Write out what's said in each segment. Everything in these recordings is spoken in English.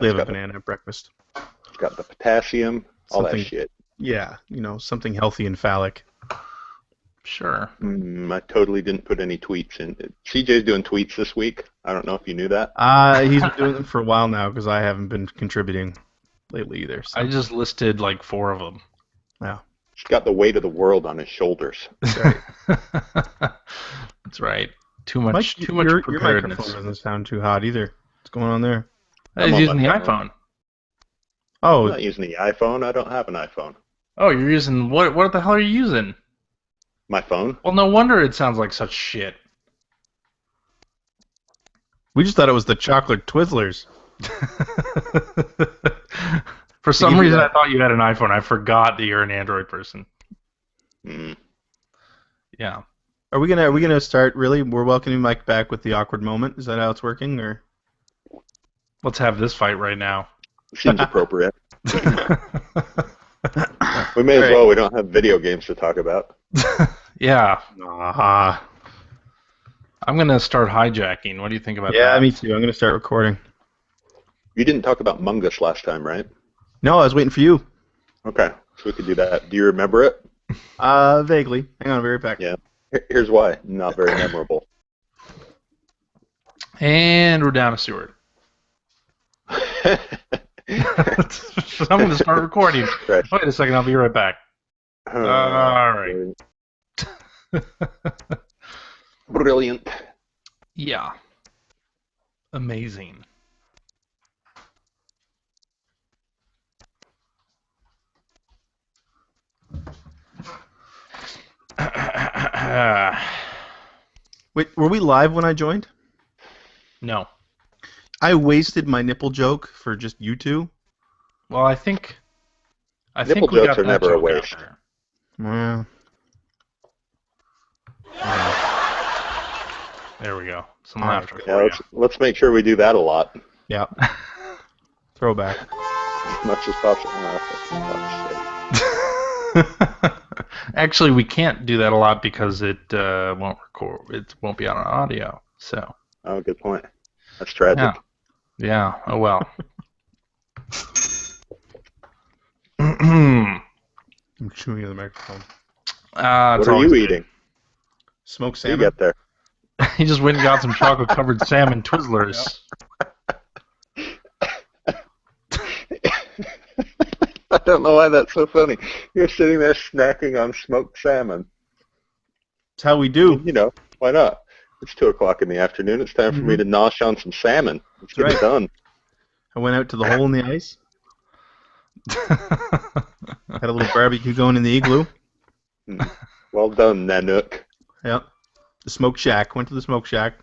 They have a banana at breakfast. It's got the potassium, all that shit. Yeah, something healthy and phallic. Sure. I totally didn't put any tweets in. CJ's doing tweets this week. I don't know if you knew that. He's been doing them for a while now because I haven't been contributing lately either. So. I just listed like 4 of them. Yeah. He's got the weight of the world on his shoulders. That's right. That's right. Too much Mike, preparedness. Your microphone doesn't sound too hot either. What's going on there? He's using the iPhone. I'm not using the iPhone. I don't have an iPhone. Oh, you're using... What the hell are you using? My phone. Well, no wonder it sounds like such shit. We just thought it was the chocolate Twizzlers. For some reason, I thought you had an iPhone. I forgot that you're an Android person. Yeah. Are we gonna start? Really, we're welcoming Mike back with the awkward moment. Is that how it's working, or? Let's have this fight right now. Seems appropriate. We may as well. We don't have video games to talk about. Yeah. I'm going to start hijacking. What do you think about that? Yeah, me too. I'm going to start recording. You didn't talk about Mungus last time, right? No, I was waiting for you. Okay, so we could do that. Do you remember it? Vaguely. Hang on, I'll be right back. Yeah. Here's why. Not very memorable. And we're down a Seward. I'm going to start recording. Right. Wait a second, I'll be right back. All right. Brilliant. Yeah. Amazing. Wait, were we live when I joined? No. I wasted my nipple joke for just you two. Well, I think nipple we jokes got are never a waste. Well, there we go. Some laughter. Yeah, let's make sure we do that a lot. Yeah. Throwback. As much as possible. Actually, we can't do that a lot because it won't record. It won't be on audio. So. Oh, good point. That's tragic. Yeah. Oh well. I'm chewing in the microphone. What are you eating? Smoked salmon. You get there. He just went and got some chocolate-covered salmon Twizzlers. I don't know why that's so funny. You're sitting there snacking on smoked salmon. It's how we do. Why not? It's 2 o'clock in the afternoon. It's time for me to nosh on some salmon. Let's get it done. I went out to the hole in the ice. Had a little barbecue going in the igloo. Well done, Nanook. Yep. The smoke shack. Went to the smoke shack.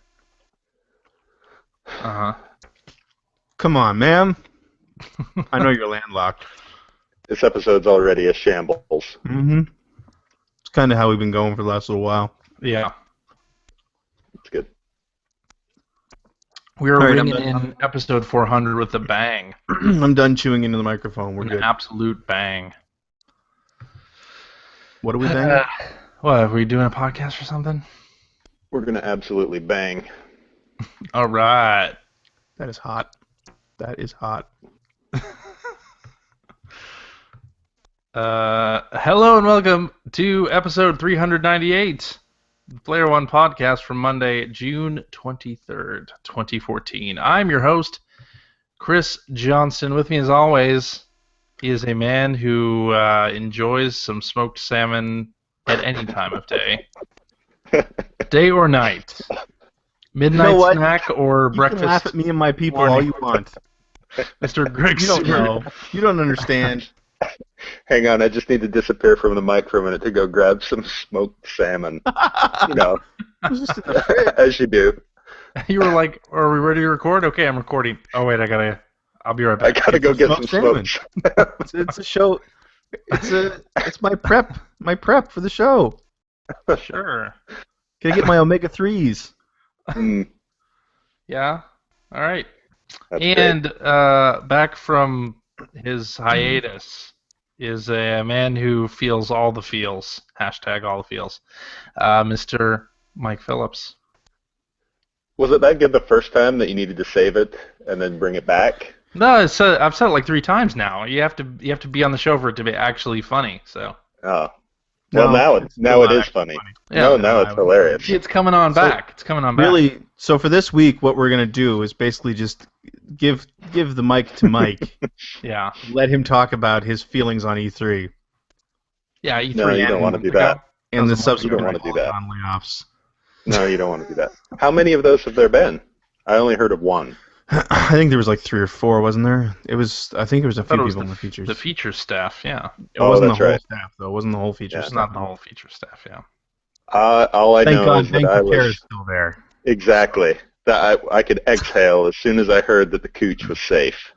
Uh-huh. Come on, ma'am. I know you're landlocked. This episode's already a shambles. It's kind of how we've been going for the last little while. Yeah. It's good. We're ringing in episode 400 with a bang. I'm done chewing into the microphone. We're good. An absolute bang. What are we banging? What, are we doing a podcast or something? We're going to absolutely bang. All right. That is hot. That is hot. Hello and welcome to episode 398, Player One podcast from Monday, June 23rd, 2014. I'm your host, Chris Johnson. With me as always, he is a man who enjoys some smoked salmon at any time of day. Day or night. Midnight snack or breakfast. You can laugh at me and my people all you want. Mr. Greg You don't know. You don't understand. Hang on, I just need to disappear from the mic for a minute to go grab some smoked salmon. As you do. You were like, are we ready to record? Okay, I'm recording. Oh, wait, I'll be right back. I gotta go get some salmon. It's a show. It's my prep for the show. Sure. Can I get my omega-3s? Yeah. All right. That's and back from his hiatus is a man who feels all the feels. Hashtag all the feels. Mr. Mike Phillips. Was it that good the first time that you needed to save it and then bring it back? No, I've said it like 3 times now. You have to be on the show for it to be actually funny. So Oh. Well, No, it's now still it not is actually funny. funny. yeah, No, it's hilarious. see, it's coming on So, back. It's coming on back. Really, so for this week, what we're gonna do is basically just give the mic to Mike. Yeah. Let him talk about his feelings on E3 Yeah, E3. No, you don't want to do that. and the Doesn't want to You don't subsequent want to do that. on layoffs. No, you don't want to do that. How many of those have there been? I only heard of one. I think there was like 3 or 4, wasn't there? I think it was a few people in the features. The feature staff, yeah. It wasn't the that's whole right. staff though. It wasn't the whole feature Yeah. It's staff. not the whole feature staff, yeah. All I Thank know God, is that Ben I Kutcher was is still there. exactly that I could exhale as soon as I heard that the cooch was safe.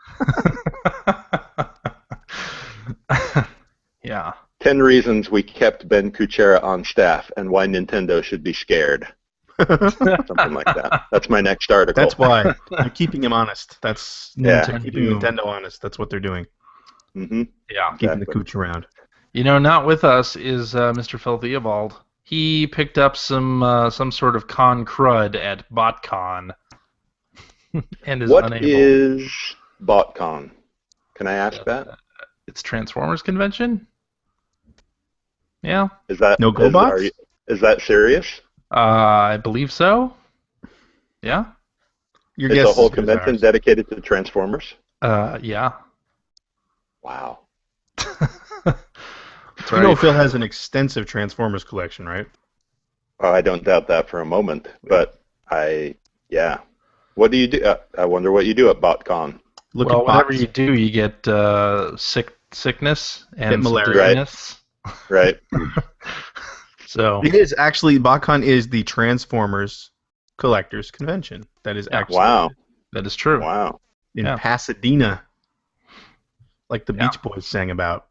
Yeah. 10 reasons we kept Ben Kuchera on staff and why Nintendo should be scared. Something like that. That's my next article. That's why they're keeping him honest. That's Yeah. they're keeping Nintendo honest. That's what they're doing. Mm-hmm. Yeah. Keeping the cooch around. You know, not with us is Mr. Phil Theobald. He picked up some sort of con crud at BotCon and is What unable. is BotCon? Can I ask that? It's Transformers convention? Yeah. Is that No GoBots? Is that serious? I believe so. Yeah. Your It's guess a whole is as good as convention ours. dedicated to Transformers? Yeah. Wow. That's You know Phil has an extensive Transformers collection, right? Oh, I don't doubt that for a moment. But yeah. What do you do? I wonder what you do at BotCon. Look well, at whatever bots. you do, you get sickness and Get malaria. dizziness. Right. So It is actually BotCon is the Transformers collectors convention. That is actually Wow. that is true. Wow. in Yeah. Pasadena, like the Yeah. Beach Boys sang about.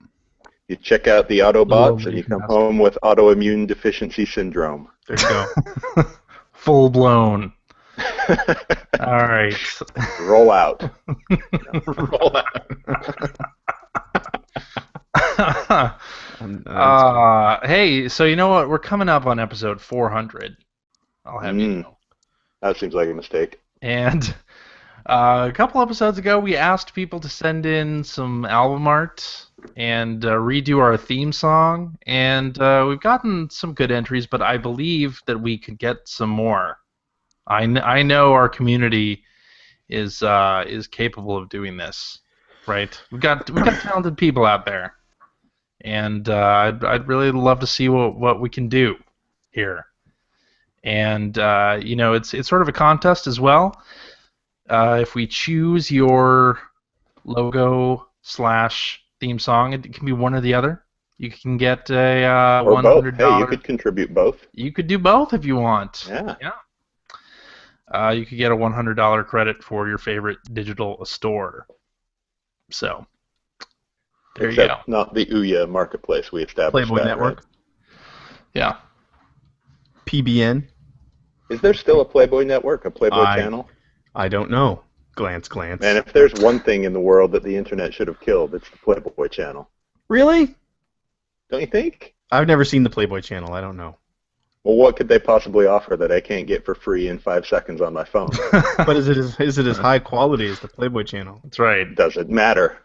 You check out the Autobots and Lovely you come fantastic. home with autoimmune deficiency syndrome. There you go. Full blown. All right. Roll out. Roll out. Hey, so you know what? We're coming up on episode 400. I'll have you know. That seems like a mistake. And a couple episodes ago, we asked people to send in some album art and redo our theme song, and we've gotten some good entries, but I believe that we could get some more. I know our community is capable of doing this, right? We've got talented people out there, and I'd really love to see what we can do here. And you know, it's sort of a contest as well. If we choose your logo / theme song, it can be one or the other. You can get a Or both. $100. Hey, you could contribute both. You could do both if you want. Yeah. You could get a $100 credit for your favorite digital store. So there you go. Except not the Ouya marketplace we established. Playboy that, Network. right? Yeah. PBN. Is there still a Playboy Network, a Playboy channel? I don't know. Glance, glance. Man, if there's one thing in the world that the internet should have killed, it's the Playboy channel. Really? Don't you think? I've never seen the Playboy channel. I don't know. Well, what could they possibly offer that I can't get for free in 5 seconds on my phone? But is it as high quality as the Playboy channel? That's right. Doesn't matter.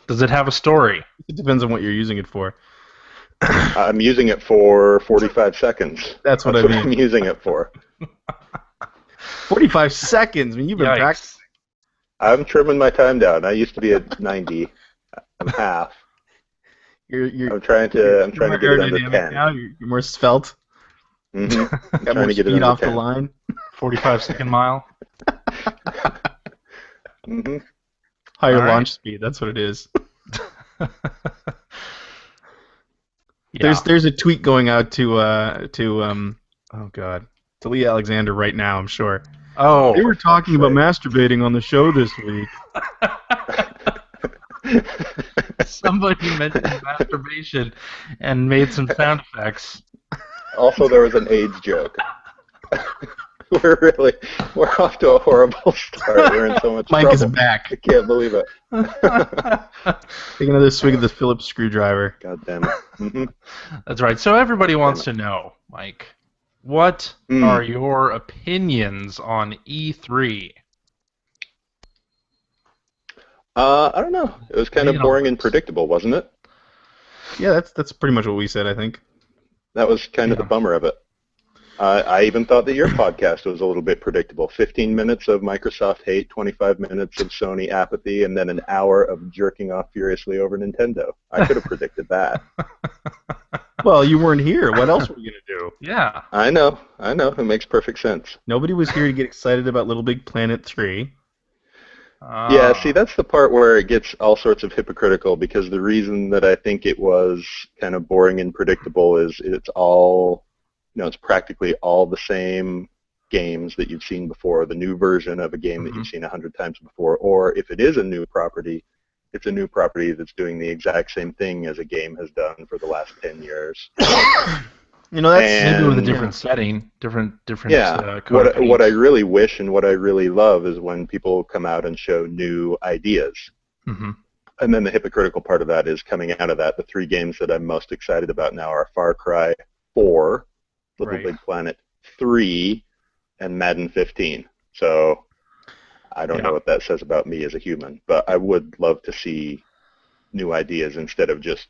Does it have a story? It depends on what you're using it for. I'm using it for 45 seconds. That's what I mean. I'm using it for. 45 seconds. I mean, you've been Yikes. practicing. I'm trimming my time down. I used to be at 90. I'm half. You're I'm trying to get it under aerodynamic 10. now. You're more svelte. Mm-hmm. I'm Got more trying to get it speed under off 10. the line. 45-second mile. Mm-hmm. Higher All right. launch speed. That's what it is. Yeah. There's a tweet going out to Lee Alexander right now. I'm sure. Oh, They were talking about masturbating on the show this week. somebody mentioned masturbation and made some sound effects. Also, there was an AIDS joke. We're off to a horrible start. We're in so much Mike trouble. is back. I can't believe it. Take another swig of the Phillips screwdriver. God damn it. Mm-hmm. That's right. So everybody wants to know, Mike, what Mm. are your opinions on E3? I don't know. It was kind Lay of it on boring and us. predictable, wasn't it? Yeah, that's pretty much what we said, I think. That was kind of the Yeah. bummer of it. I even thought that your podcast was a little bit predictable. 15 minutes of Microsoft hate, 25 minutes of Sony apathy, and then an hour of jerking off furiously over Nintendo. I could have predicted that. Well, you weren't here. What else were you gonna do? Yeah. I know. It makes perfect sense. Nobody was here to get excited about Little Big Planet 3. Yeah, see, Ah. that's the part where it gets all sorts of hypocritical because the reason that I think it was kind of boring and predictable is it's all, it's practically all the same games that you've seen before, the new version of a game that Mhm. you've seen 100 times before, or if it is a new property, it's a new property that's doing the exact same thing as a game has done for the last 10 years. That's Maybe with a And different setting, different yeah, coat of what I paint. really wish and what I really love is when people come out and show new ideas. Hmm. And then the hypocritical part of that is coming out of that. The three games that I'm most excited about now are Far Cry 4, Little Right. Big Planet 3, and Madden 15. So I don't Yeah. know what that says about me as a human, but I would love to see new ideas instead of just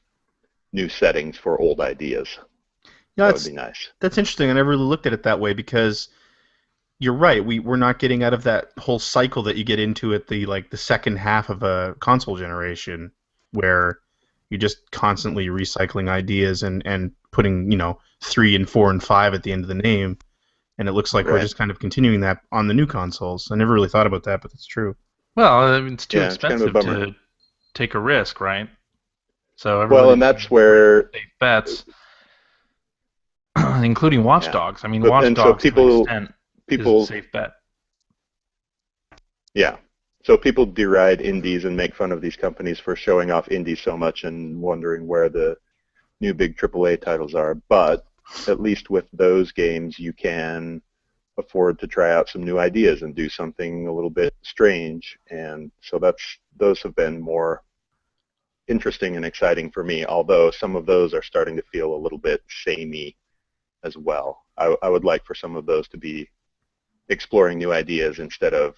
new settings for old ideas. Yeah, That would be nice. that's interesting. I never really looked at it that way because you're right. We're not getting out of that whole cycle that you get into at the second half of a console generation, where you're just constantly recycling ideas and putting 3 and 4 and 5 at the end of the name, and it looks like we're Right. just kind of continuing that on the new consoles. I never really thought about that, but that's true. Well, I mean, it's too Yeah, it's kind of a expensive bummer. to take a risk, right? So Well, everybody's and that's doing where, safe bets, including Watch yeah. Dogs. I mean, But Watch and so Dogs to an extent is a people, safe bet. yeah. So people deride indies and make fun of these companies for showing off indies so much and wondering where the new big AAA titles are. But at least with those games, you can afford to try out some new ideas and do something a little bit strange. And so those have been more interesting and exciting for me, although some of those are starting to feel a little bit samey as well. I would like for some of those to be exploring new ideas instead of,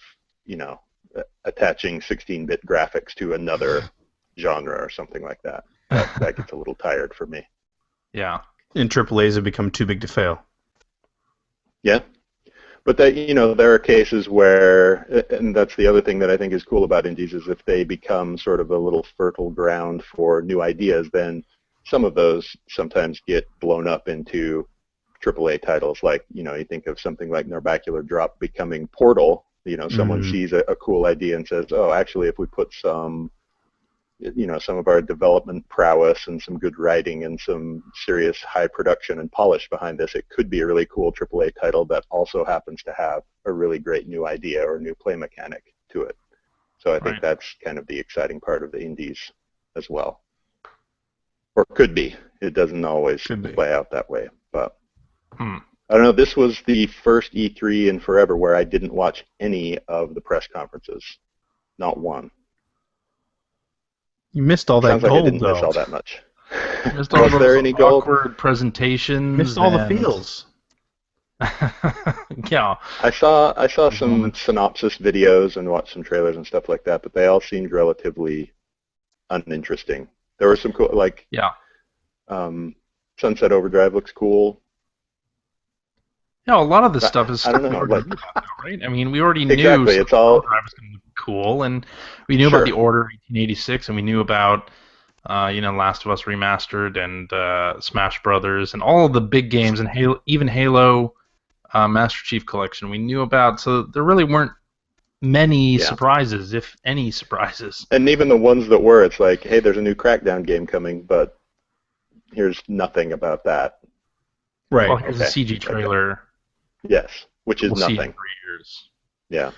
attaching 16-bit graphics to another genre or something like that. That gets a little tired for me. Yeah. And AAAs have become too big to fail. Yeah. But there are cases where, and that's the other thing that I think is cool about indies, is if they become sort of a little fertile ground for new ideas, then some of those sometimes get blown up into AAA titles. Like, you think of something like Narbacular Drop becoming Portal. Someone Mhm. sees a cool idea and says, oh, actually, if we put some of our development prowess and some good writing and some serious high production and polish behind this, it could be a really cool AAA title that also happens to have a really great new idea or new play mechanic to it. So I think Right. that's kind of the exciting part of the indies as well. Or could be. It doesn't always Could be. play out that way. But Hmm. I don't know. This was the first E3 in forever where I didn't watch any of the press conferences. Not one. You missed all that Sounds like I gold, didn't miss though. all that much. Missed all Was those there any gold? awkward presentations Missed all the and feels. yeah. I saw some Moments. synopsis videos and watched some trailers and stuff like that, but they all seemed relatively uninteresting. There were some cool, like Yeah. Sunset Overdrive looks cool. Yeah, a lot of this But stuff is I stuff don't we know, already like knew about now, right? I mean, we already knew exactly. It's Sunset all Overdrive was going to be cool, and we knew about the sure. Order 1886, and we knew about Last of Us Remastered and Smash Brothers and all of the big games and Halo, even Halo Master Chief Collection we knew about. So there really weren't many Yeah. surprises, if any surprises. And even the ones that were, it's like, hey, there's a new Crackdown game coming, but here's nothing about that. Right. Well, here's a Okay. CG trailer. Yes, which is We'll see in nothing. 3 years. Yeah.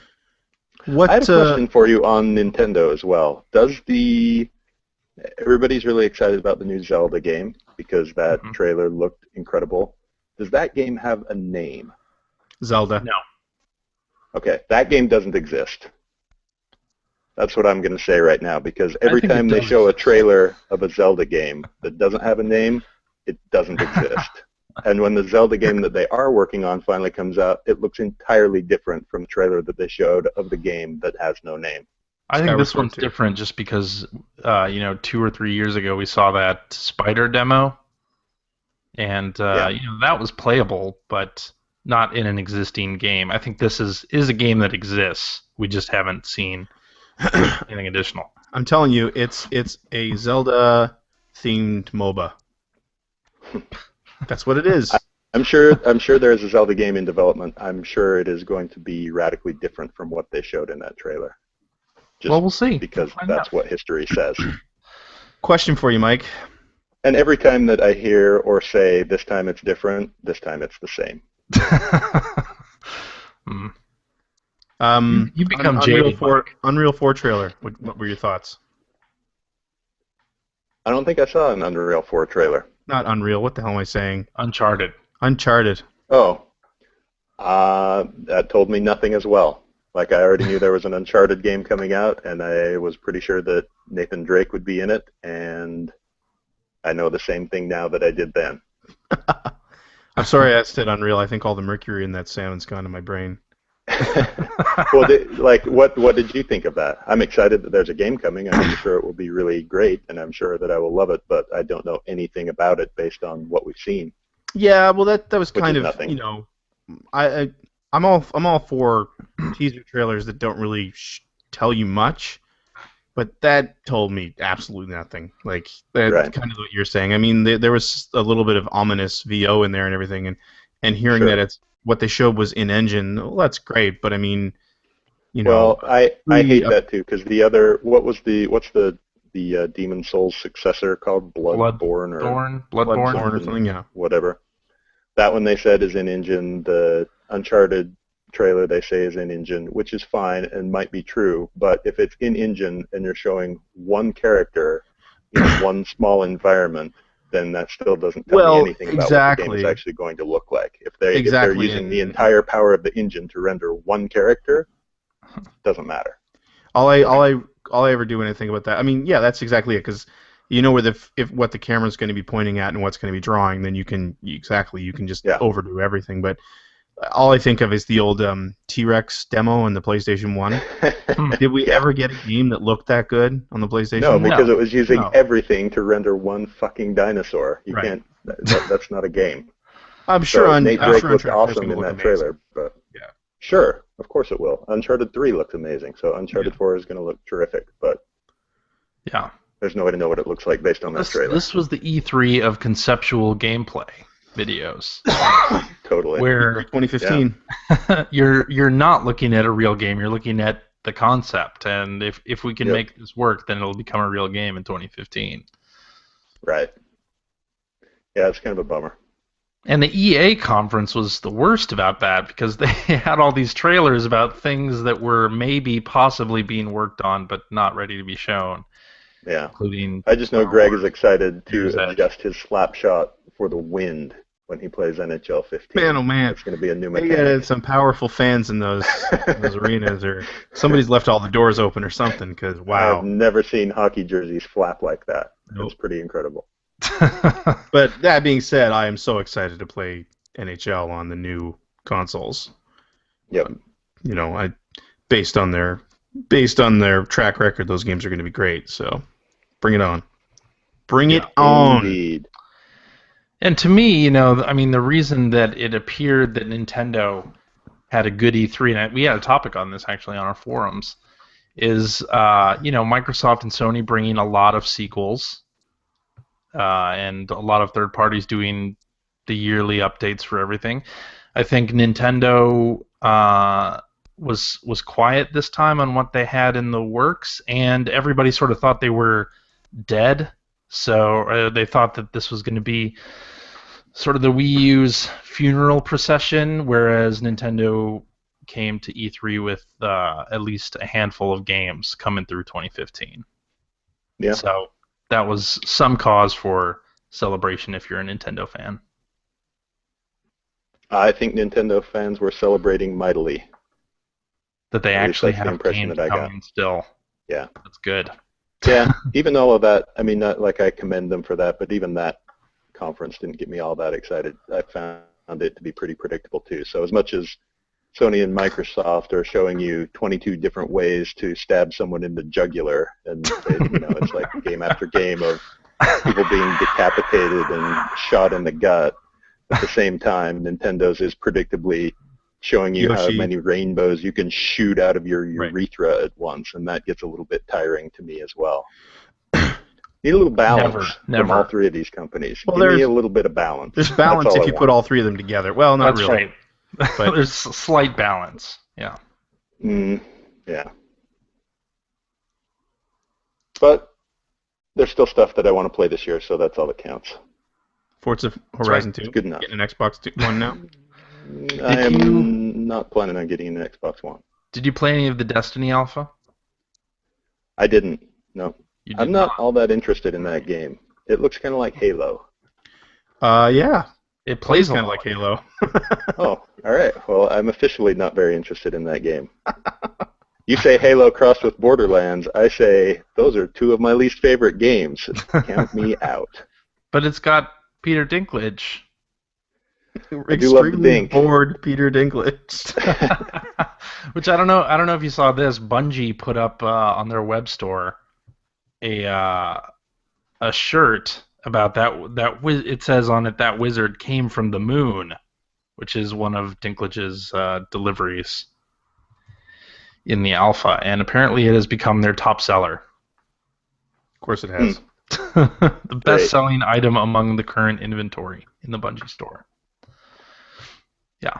I had What? a question for you on Nintendo as well. Everybody's really excited about the new Zelda game because that Mhm. trailer looked incredible. Does that game have a name? Zelda. No. Okay, that game doesn't exist. That's what I'm going to say right now because every think it time they does show a exist. trailer of a Zelda game that doesn't have a name, it doesn't exist. And when the Zelda game that they are working on finally comes out, it looks entirely different from the trailer that they showed of the game that has no name. I think Skyward this Sword one's 2. different just because, 2 or 3 years ago we saw that spider demo, and Yeah. that was playable, but not in an existing game. I think this is a game that exists. We just haven't seen anything additional. I'm telling you, it's a Zelda themed MOBA. That's what it is. I'm sure there's a Zelda game in development. I'm sure it is going to be radically different from what they showed in that trailer. Just Well, we'll see. because We'll find that's out. what history says. Question for you, Mike. And every time that I hear or say this time it's different, this time it's the same. You become jaded, Mike. Unreal 4 trailer. What were your thoughts? I don't think I saw an Unreal 4 trailer. Not Unreal. What the hell am I saying? Uncharted. Uncharted. Oh, that told me nothing as well. Like, I already knew there was an Uncharted game coming out, and I was pretty sure that Nathan Drake would be in it, and I know the same thing now that I did then. I'm sorry I said Unreal. I think all the mercury in that salmon's gone to my brain. Well, what did you think of that? I'm excited that there's a game coming. I'm sure it will be really great, and I'm sure that I will love it, but I don't know anything about it based on what we've seen. Yeah, well, that was Which kind is of nothing. I'm all for teaser trailers that don't really tell you much, but that told me absolutely nothing. Like that's Right. kind of what you're saying. I mean, there was a little bit of ominous VO in there and everything, and hearing Sure. that it's what they showed was in engine. Well, that's great, but I mean, Well, I hate that too, because the other what's the Demon Souls successor called? Bloodborne or Bloodborne. or something. Yeah. whatever. That one they said is in engine. The Uncharted trailer they say is in engine, which is fine and might be true. But if it's in engine and you're showing one character in one small environment, then that still doesn't tell me anything about what the game is actually going to look like. If they're using the entire power of the engine to render one character, doesn't matter. All I ever do when I think about that, I mean, yeah, that's exactly it, because you know where what the camera's going to be pointing at and what's going to be drawing, then you can just overdo everything. But all I think of is the old T-Rex demo on the PlayStation 1. Did we ever get a game that looked that good on the PlayStation? No, because it was using everything to render one fucking dinosaur. You can't. That's not a game. I'm sure. Nate Drake looked Uncharted awesome in that trailer, but yeah, sure, of course it will. Uncharted 3 looks amazing, so Uncharted 4 is going to look terrific, but yeah, there's no way to know what it looks like based on that trailer. This was the E3 of conceptual gameplay videos. Totally. Where 2015. You're not looking at a real game. You're looking at the concept, and if we can make this work, then it'll become a real game in 2015. Right. Yeah, it's kind of a bummer. And the EA conference was the worst about that because they had all these trailers about things that were maybe possibly being worked on but not ready to be shown. Yeah. Including I just know Greg is excited to Here's that. adjust his slap shot for the wind when he plays NHL 15. Man, oh man, it's going to be a new they mechanic. had some powerful fans in those arenas, or somebody's left all the doors open or something. Because wow, I've never seen hockey jerseys flap like that. Nope. It's pretty incredible. But that being said, I am so excited to play NHL on the new consoles. Yep. Based on their track record, those games are going to be great. So, bring it on. Bring it on. Indeed. And to me, the reason that it appeared that Nintendo had a good E3, and we had a topic on this actually on our forums, is Microsoft and Sony bringing a lot of sequels, and a lot of third parties doing the yearly updates for everything. I think Nintendo was quiet this time on what they had in the works, and everybody sort of thought they were dead. So they thought that this was going to be sort of the Wii U's funeral procession, whereas Nintendo came to E3 with at least a handful of games coming through 2015. Yeah. So that was some cause for celebration if you're a Nintendo fan. I think Nintendo fans were celebrating mightily. That they actually that's the have impression games that I got. coming still. Yeah. That's good. Yeah, even all of that, I mean, not like I commend them for that, but even that conference didn't get me all that excited. I found it to be pretty predictable too. So as much as Sony and Microsoft are showing you 22 different ways to stab someone in the jugular, and it's like game after game of people being decapitated and shot in the gut. At the same time, Nintendo's is predictably showing you how Yoshi. many rainbows you can shoot out of your Right. urethra at once, and that gets a little bit tiring to me as well. Need a little balance from all three of these companies. Well, Give me a little bit of balance. There's balance if you put all three of them together. Well, not That's really. right. But there's slight balance. Yeah. Yeah. But there's still stuff that I want to play this year, so that's all that counts. Forza Horizon 2. It's good enough. Getting an Xbox One now. I am not planning on getting an Xbox One. Did you play any of the Destiny Alpha? I didn't. No. I'm not not all that interested in that game. It looks kind of like Halo. Yeah. It plays kind of like Halo. Oh, all right. Well, I'm officially not very interested in that game. You say Halo crossed with Borderlands. I say those are two of my least favorite games. Count me out. But it's got Peter Dinklage. I do love the Extremely Dink. bored Peter Dinklage. Which I don't know if you saw this. Bungie put up on their web store a shirt about that it says on it that wizard came from the moon, which is one of Dinklage's deliveries in the alpha, and apparently it has become their top seller. Of course it has. The best-selling item among the current inventory in the Bungie store. Yeah.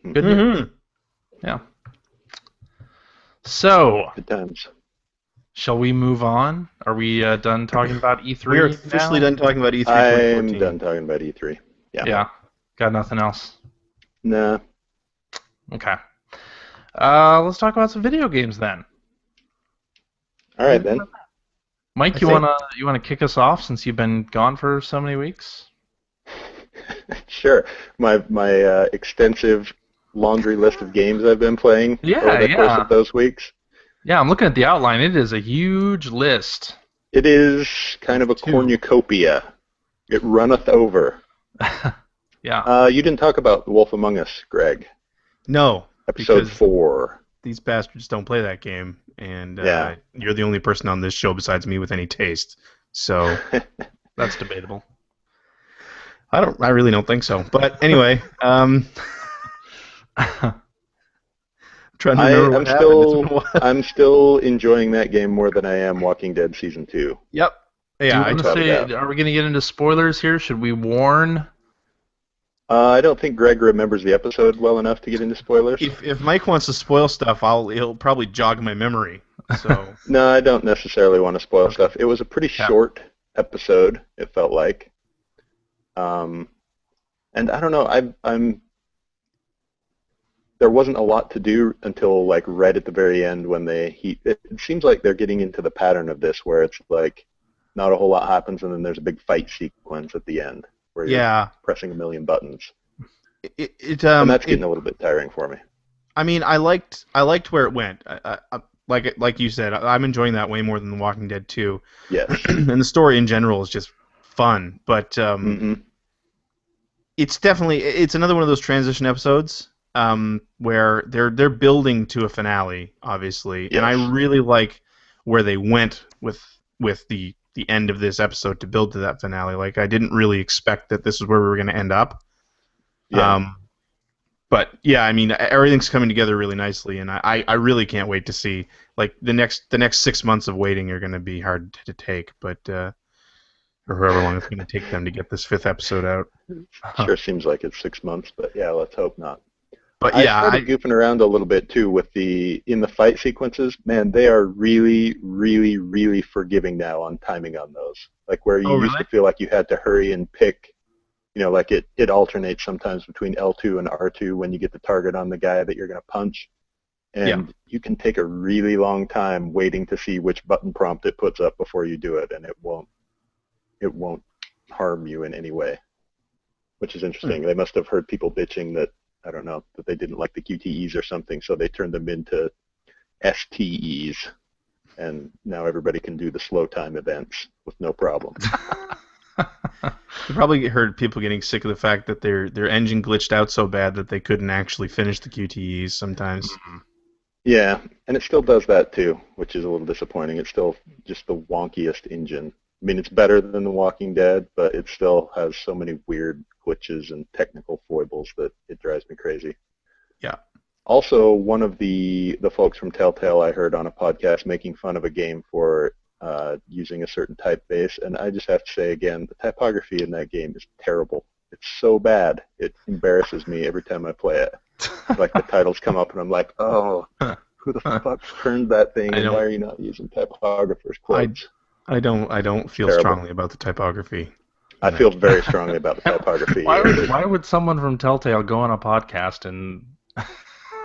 Good news. Yeah. So, Good times. shall we move on? Are we done talking about E3? We're officially done talking about E3 I'm 2014. done talking about E3. Yeah. Got nothing else? Nah. Okay. Let's talk about some video games then. All right, then. Mike, you wanna kick us off since you've been gone for so many weeks? Sure. My extensive laundry list of games I've been playing over the course of those weeks. Yeah, I'm looking at the outline. It is a huge list. It is kind of a cornucopia. It runneth over. Yeah. You didn't talk about The Wolf Among Us, Greg. No. Episode 4. These bastards don't play that game, and Yeah. you're the only person on this show besides me with any taste. So That's debatable. I really don't think so. But anyway, trying to remember what happened. It's been a while. I'm still enjoying that game more than I am Walking Dead Season 2. Yep. Yeah. Are we going to get into spoilers here? Should we warn? I don't think Greg remembers the episode well enough to get into spoilers. If Mike wants to spoil stuff, he'll probably jog my memory. So No, I don't necessarily want to spoil stuff. It was a pretty short episode, it felt like. And I don't know, there wasn't a lot to do until like right at the very end when it seems like they're getting into the pattern of this where it's like not a whole lot happens and then there's a big fight sequence at the end where you're pressing a million buttons. And that's getting a little bit tiring for me. I mean, I liked where it went. Like you said, I'm enjoying that way more than The Walking Dead 2. Yes. And the story in general is just fun, but it's another one of those transition episodes where they're building to a finale, obviously, and I really like where they went with the end of this episode to build to that finale. Like, I didn't really expect that this is where we were going to end up. Yeah. But yeah, I mean, everything's coming together really nicely, and I really can't wait to see. Like, the next 6 months of waiting are going to be hard to take, but or however long it's going to take them to get this 5th episode out. Sure seems like it's 6 months, but yeah, let's hope not. But I started goofing around a little bit too with in the fight sequences. Man, they are really, really, really forgiving now on timing on those. Like where you used to feel like you had to hurry and pick, like it alternates sometimes between L2 and R2 when you get the target on the guy that you're going to punch. And you can take a really long time waiting to see which button prompt it puts up before you do it, and it won't harm you in any way, which is interesting. They must have heard people bitching that, I don't know, that they didn't like the QTEs or something, so they turned them into STEs, and now everybody can do the slow time events with no problem. You probably heard people getting sick of the fact that their engine glitched out so bad that they couldn't actually finish the QTEs sometimes. Yeah, and it still does that too, which is a little disappointing. It's still just the wonkiest engine. I mean, it's better than The Walking Dead, but it still has so many weird glitches and technical foibles that it drives me crazy. Yeah. Also, one of the folks from Telltale I heard on a podcast making fun of a game for using a certain typeface, and I just have to say again, the typography in that game is terrible. It's so bad, it embarrasses me every time I play it. Like the titles come up, and I'm like, oh, who the fuck turned that thing, and why are you not using typographers' quotes? I don't feel strongly about the typography. I feel very strongly about the typography. Why would someone from Telltale go on a podcast and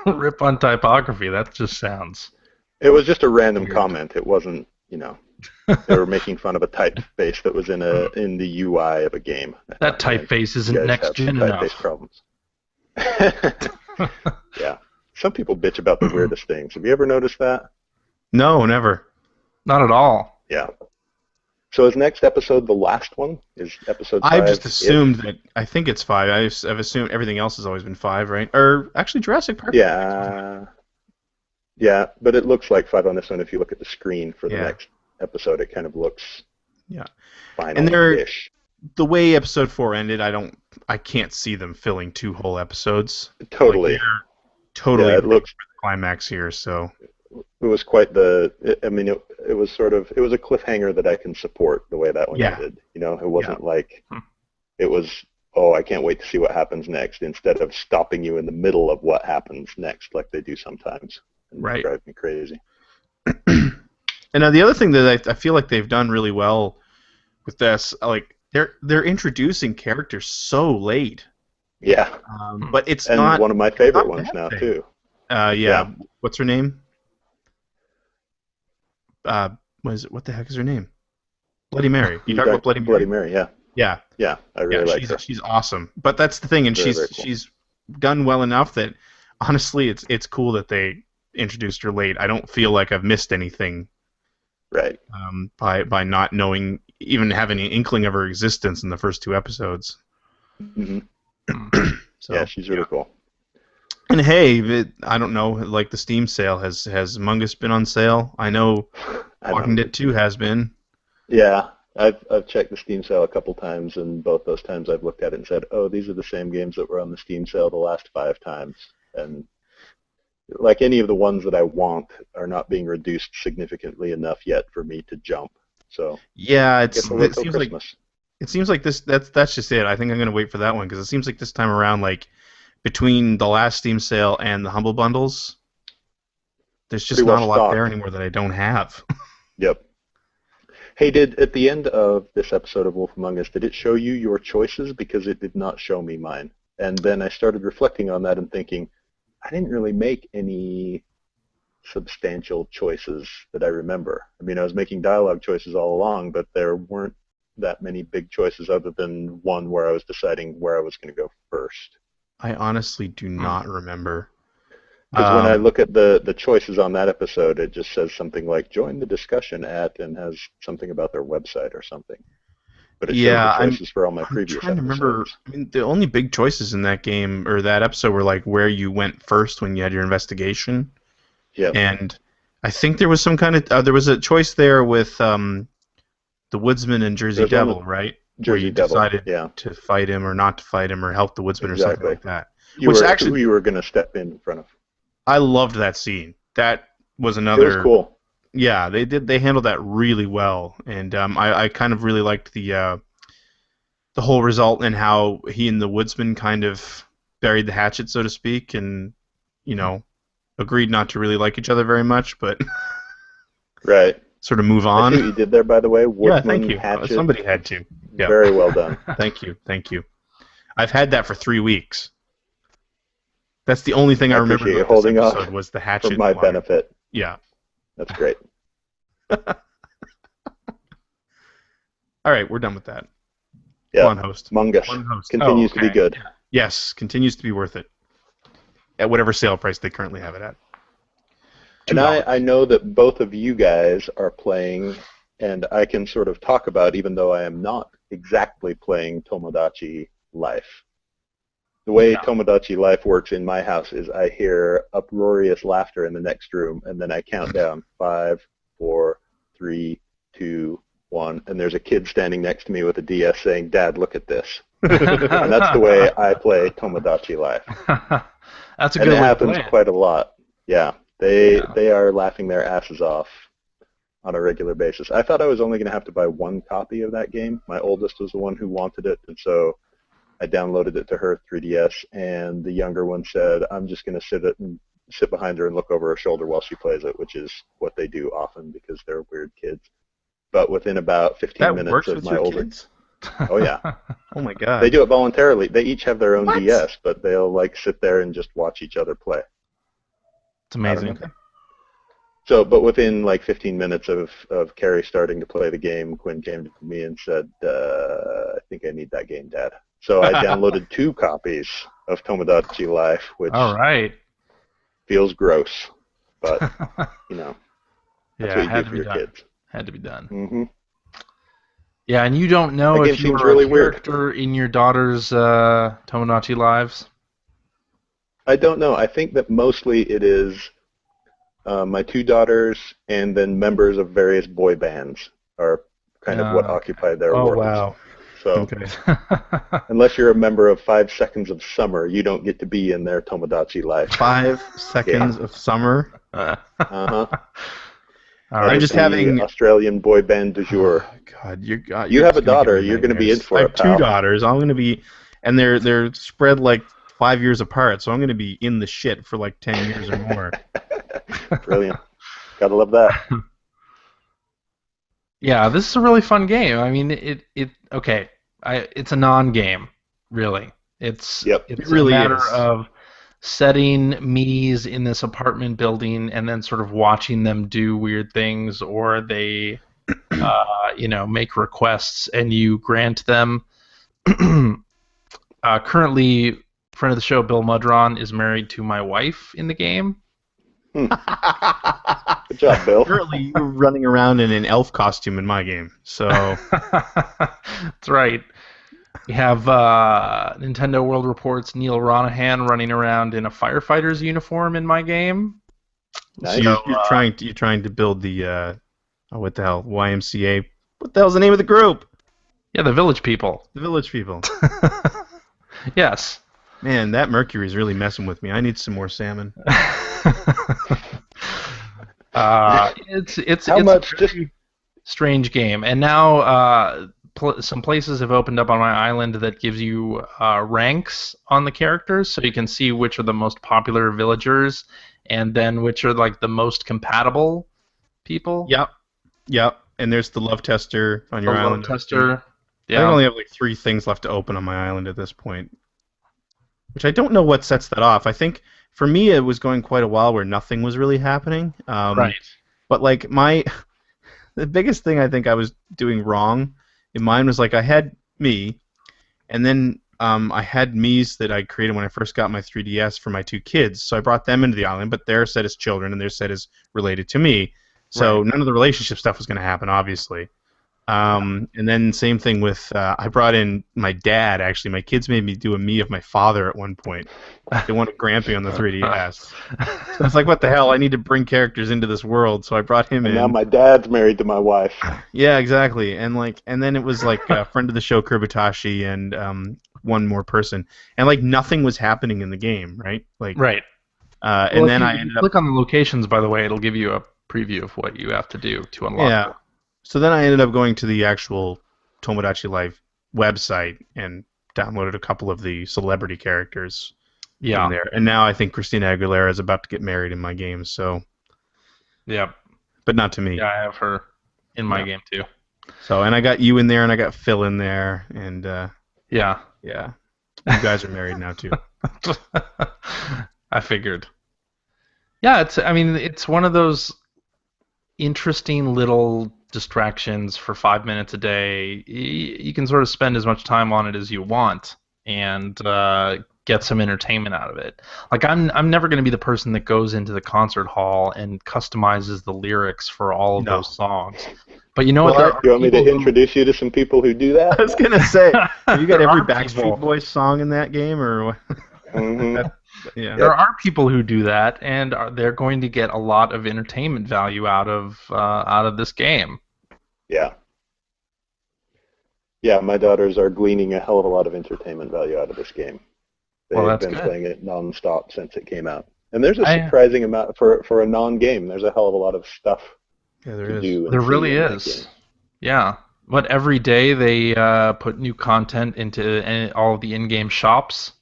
rip on typography? That just sounds... It was just a random comment. It wasn't, they were making fun of a typeface that was in the UI of a game. That typeface isn't next gen enough. Typeface problems. Yeah. Some people bitch about the weirdest things. Have you ever noticed that? No, never. Not at all. Yeah. So is next episode the last one? Is episode 5? I've just assumed that. I think it's 5. I've assumed everything else has always been 5, right? Or actually, Jurassic Park. Yeah. Yeah, but it looks like 5 on this one. If you look at the screen for the next episode, it kind of looks final-ish. The way episode 4 ended, I can't see them filling 2 whole episodes. Totally. Totally. Yeah, it looks for the climax here. So it was quite it was a cliffhanger that I can support the way that one ended. It wasn't like it was, oh, I can't wait to see what happens next, instead of stopping you in the middle of what happens next, like they do sometimes. Right. It drives me crazy. And now the other thing that I feel like they've done really well with this, like they're introducing characters so late. Yeah. But it's and not one of my favorite ones now too. Yeah. What's her name? What the heck is her name? Bloody Mary. You talk about Bloody Mary? Bloody Mary, yeah. Yeah. Yeah, I really like her. She's awesome. But that's the thing, and very cool. She's done well enough that honestly it's cool that they introduced her late. I don't feel like I've missed anything. Right. By not knowing, even having an inkling of her existence in the first 2 episodes. Mm-hmm. So, yeah, she's really cool. And hey, I don't know, like the Steam sale, has Among Us been on sale? I know Walking Dead 2 has been. Yeah, I've checked the Steam sale a couple times, and both those times I've looked at it and said, oh, these are the same games that were on the Steam sale the last 5 times. And like any of the ones that I want are not being reduced significantly enough yet for me to jump. So yeah, it seems like this. That's just it. I think I'm gonna wait for that one because it seems like this time around, like between the last Steam sale and the Humble Bundles, there's just not a lot there anymore that I don't have. Yep. Hey, at the end of this episode of Wolf Among Us, did it show you your choices? Because it did not show me mine. And then I started reflecting on that and thinking, I didn't really make any substantial choices that I remember. I mean, I was making dialogue choices all along, but there weren't that many big choices other than one where I was deciding where I was going to go first. I honestly do not remember. Because when I look at the choices on that episode, it just says something like join the discussion at, and has something about their website or something. But it showed the choices for all my previous episodes. I'm trying to remember. I mean, the only big choices in that game or that episode were like where you went first when you had your investigation. Yeah. And I think there was some kind of there was a choice there with the Woodsman and Jersey Devil, right? Where you decided to fight him or not to fight him or help the Woodsman or something like that. You were going to step in front of. I loved that scene. That was another. It was cool. Yeah, they handled that really well, and I kind of really liked the whole result and how he and the Woodsman kind of buried the hatchet, so to speak, and agreed not to really like each other very much, but right, sort of move on. I see what you did there, by the way. Woodsman, yeah, thank you. Hatchet. Somebody had to. Yeah. Very well done. Thank you. I've had that for 3 weeks. That's the only thing I remember about holding this episode was the hatchet. For my benefit. Yeah. That's great. All right, we're done with that. Yeah. Go on, host. Among Us continues to be good. Yes, continues to be worth it. At whatever sale price they currently have it at. And I know that both of you guys are playing, and I can sort of talk about, even though I am not exactly playing Tomodachi Life. The way Tomodachi Life works in my house is I hear uproarious laughter in the next room, and then I count down 5, 4, 3, 2, 1, and there's a kid standing next to me with a DS saying, "Dad, look at this." And that's the way I play Tomodachi Life. That's a And good it way to happens play it. quite a lot. Yeah, they are laughing their asses off on a regular basis. I thought I was only going to have to buy one copy of that game. My oldest was the one who wanted it, and so I downloaded it to her 3DS, and the younger one said, "I'm just going to sit behind her and look over her shoulder while she plays it," which is what they do often because they're weird kids. But within about 15 That minutes works of with my your older, kids? oh yeah, Oh my god. they do it voluntarily. They each have their own What? DS, but they'll like sit there and just watch each other play. It's amazing. Okay. So, but within like 15 minutes of Carrie starting to play the game, Quinn came to me and said, "I think I need that game, Dad." So I downloaded 2 copies of Tomodachi Life, which All right. feels gross, but you know, that's Yeah, what it you had do to for be your done. kids. Had to be done. Mm-hmm. Yeah, and you don't know That game if you seems are a really weird. character in your daughter's Tomodachi Lives. I don't know. I think that mostly it is my 2 daughters and then members of various boy bands are kind of what Okay. occupy their Oh worlds. wow. So Okay. unless you're a member of 5 Seconds of Summer, you don't get to be in their Tomodachi Life. 5 seconds of summer. Uh-huh. All That right. is just the having- Australian boy band du jour. Oh, God, you're You have just a gonna give daughter. me You're going to be in nightmares. for I it, have 2 pal. daughters. I'm gonna be, and they're spread like 5 years apart. So I'm gonna be in the shit for like 10 years or more. Brilliant. Gotta love that. Yeah, this is a really fun game. I mean, it's a non-game, really. It's Yep. it's It really a matter is. of setting Miis in this apartment building and then sort of watching them do weird things, or they, make requests and you grant them. Currently, friend of the show, Bill Mudron, is married to my wife in the game. Good job, Bill. Currently, you're running around in an elf costume in my game. So That's right. We have Nintendo World Report's Neil Ronahan running around in a firefighter's uniform in my game. Nice. you're trying to build the what the hell, YMCA? What the hell's the name of the group? Yeah, the Village People. The Village People. Yes. Man, that mercury's really messing with me. I need some more salmon. It's How much? a very strange game, and now some places have opened up on my island that gives you ranks on the characters, so you can see which are the most popular villagers, and then which are like the most compatible people. Yep. And there's the love tester on your The island. love tester. I Yeah. only have like 3 things left to open on my island at this point, which I don't know what sets that off. I think for me it was going quite a while where nothing was really happening. Right. But like the biggest thing I think I was doing wrong in mine was like I had me, and then I had Mii's that I created when I first got my 3DS for my 2 kids. So I brought them into the island, but they're set as children and their set is related to me. So none of the relationship stuff was going to happen, obviously. And then same thing with I brought in my dad. Actually, my kids made me do a Mii of my father at one point. They wanted Grampy on the 3DS. So it's like, what the hell? I need to bring characters into this world, so I brought him And in. now my dad's married to my wife. Yeah, exactly. And then it was like a friend of the show, Kurbatashi, and one more person, and like nothing was happening in the game, right? Like Right. And Well, then if I you ended up. click on the locations, by the way, it'll give you a preview of what you have to do to unlock Yeah. them. So then I ended up going to the actual Tomodachi Life website and downloaded a couple of the celebrity characters Yeah. in there. And now I think Christina Aguilera is about to get married in my game, so Yeah. but not to me. Yeah, I have her in my Yeah. game too. So and I got you in there and I got Phil in there and Yeah. yeah. You guys are married now too. I figured. Yeah, it's one of those interesting little distractions for 5 minutes a day. You can sort of spend as much time on it as you want and get some entertainment out of it. Like I'm never going to be the person that goes into the concert hall and customizes the lyrics for all of No. those songs. But you know what? Well, There are You want me to people who- introduce you to some people who do that? I was gonna say, have you got There every are Backstreet people- Boys song in that game, or what? hmm Yeah. There are people who do that, and they're going to get a lot of entertainment value out of this game. Yeah. Yeah, my daughters are gleaning a hell of a lot of entertainment value out of this game. They've Well, that's been good. playing it nonstop since it came out. And there's a I- surprising amount for a non-game. There's a hell of a lot of stuff Yeah, there to is. do. And There see really in that is. game. Yeah. But every day they put new content into all of the in-game shops,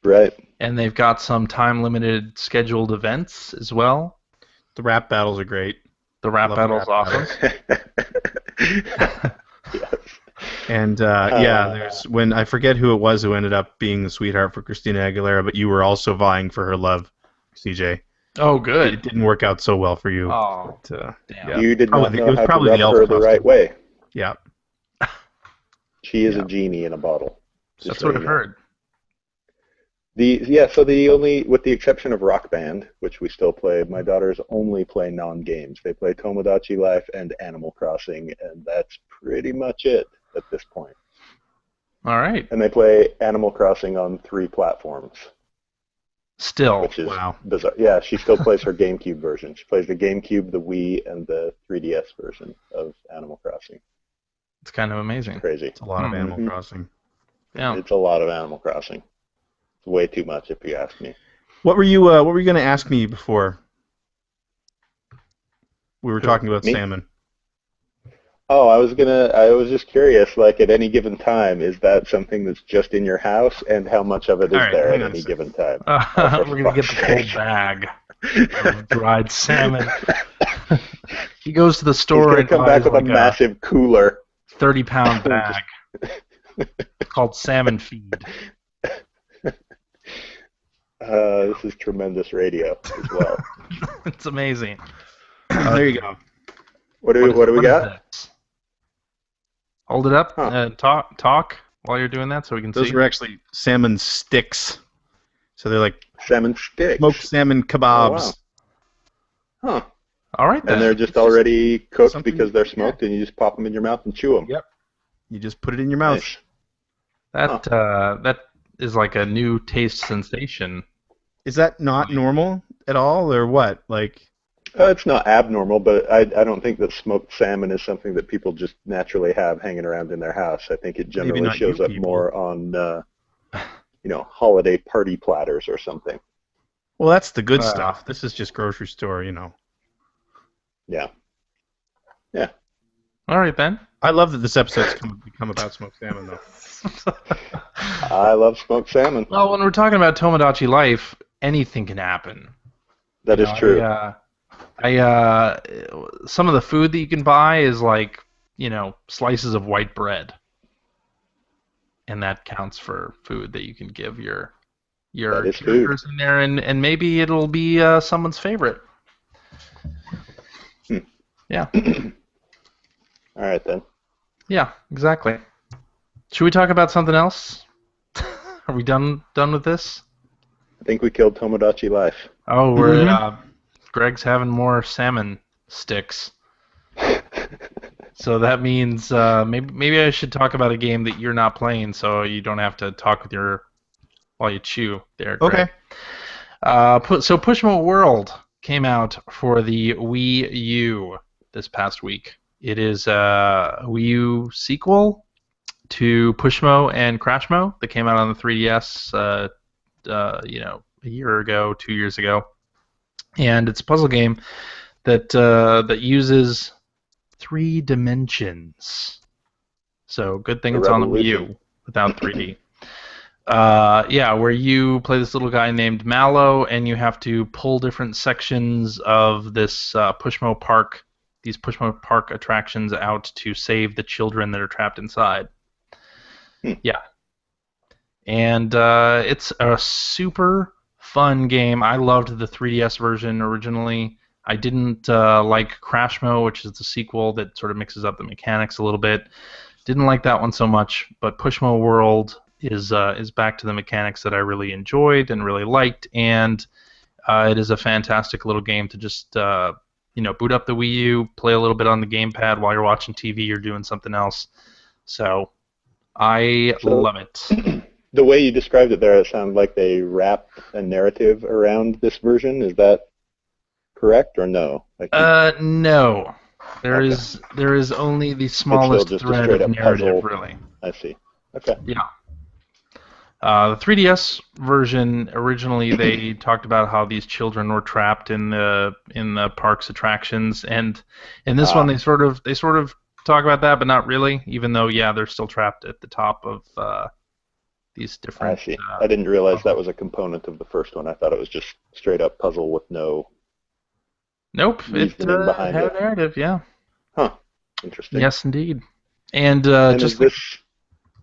Right. and they've got some time-limited scheduled events as well. The rap battles are great. The rap Love battle's rap awesome. Yes. And there's when I forget who it was who ended up being the sweetheart for Christina Aguilera, but you were also vying for her love, CJ. Oh, It good. didn't work out so well for you. Oh, But, damn. yeah. You did not Probably know it was how to probably rub the elf her the costume. right way. Yeah. She is Yeah. a genie in a bottle. Just That's so what you I've know. heard. So the only, with the exception of Rock Band, which we still play, my daughters only play non-games. They play Tomodachi Life and Animal Crossing, and that's pretty much it at this point. All right. And they play Animal Crossing on 3 platforms, Still. which is Wow. bizarre. Yeah, she still plays her GameCube version. She plays the GameCube, the Wii, and the 3DS version of Animal Crossing. It's kind of amazing. Crazy. It's a lot of Mhm. Animal Crossing. Yeah. It's a lot of Animal Crossing. It's way too much, if you ask me. What were you going to ask me before? We were talking about Me? salmon. Oh, I was just curious, like at any given time, is that something that's just in your house, and how much of it is All right, there hang at on a any second. given time? We're going to get the fuck's whole sake. bag of dried salmon. He goes to the He's store gonna and come buys back with like a massive cooler. 30-pound bag called salmon feed. This is tremendous radio as well. It's amazing. There you go. What do we What is got? this? Hold it up. Huh. Talk while you're doing that so we can Those see. were actually salmon sticks. So they're like Salmon sticks. smoked salmon kebabs. Oh, wow. Huh. All right then. And they're just It's just already cooked something- because they're smoked, and you just pop them in your mouth and chew them. Yep. You just put it in your mouth. Nice. That is like a new taste sensation. Is that not normal at all, or what? Like, It's not abnormal, but I don't think that smoked salmon is something that people just naturally have hanging around in their house. I think it generally not you shows up people. more on, holiday party platters or something. well, that's the good Uh, stuff. This is just grocery store, Yeah. All right then. I love that this episode's become about smoked salmon, though. I love smoked salmon. Well, when we're talking about Tomodachi Life, anything can happen. That is true. Some of the food that you can buy is like, slices of white bread, and that counts for food that you can give your That is food. characters in there, and maybe it'll be someone's favorite. Yeah, All right, then. yeah, exactly. Should we talk about something else? Are we done with this? I think we killed Tomodachi Life. Oh, Greg's having more salmon sticks. So that means maybe I should talk about a game that you're not playing, so you don't have to talk with while you chew there. Greg. Okay. So Pushmo World came out for the Wii U this past week. It is a Wii U sequel to Pushmo and Crashmo that came out on the 3DS, a year ago, 2 years ago, and it's a puzzle game that uses 3 dimensions. So good thing it's on the Wii U without 3D. Where you play this little guy named Mallow, and you have to pull different sections of this Pushmo Park, these Pushmo Park attractions out to save the children that are trapped inside. Yeah. And it's a super fun game. I loved the 3DS version originally. I didn't like Crashmo, which is the sequel that sort of mixes up the mechanics a little bit. Didn't like that one so much, but Pushmo World is back to the mechanics that I really enjoyed and really liked, and it is a fantastic little game to just boot up the Wii U, play a little bit on the gamepad while you're watching TV or doing something else. So I So love it. the way you described it there, it sounded like they wrapped a narrative around this version. Is that correct or no? No. There Okay. is only the It's still smallest just a thread straight of up narrative, puzzle. really. I see. Okay. Yeah. The 3DS version, originally they talked about how these children were trapped in the park's attractions, and in this one they sort of talk about that, but not really. Even though, yeah, they're still trapped at the top of these I different. see. I didn't realize that puzzles. was a component of the first one. I thought it was just straight up puzzle with no Nope, it reasoning behind had a it. narrative. Yeah. Huh. Interesting. Yes, indeed. And And is just like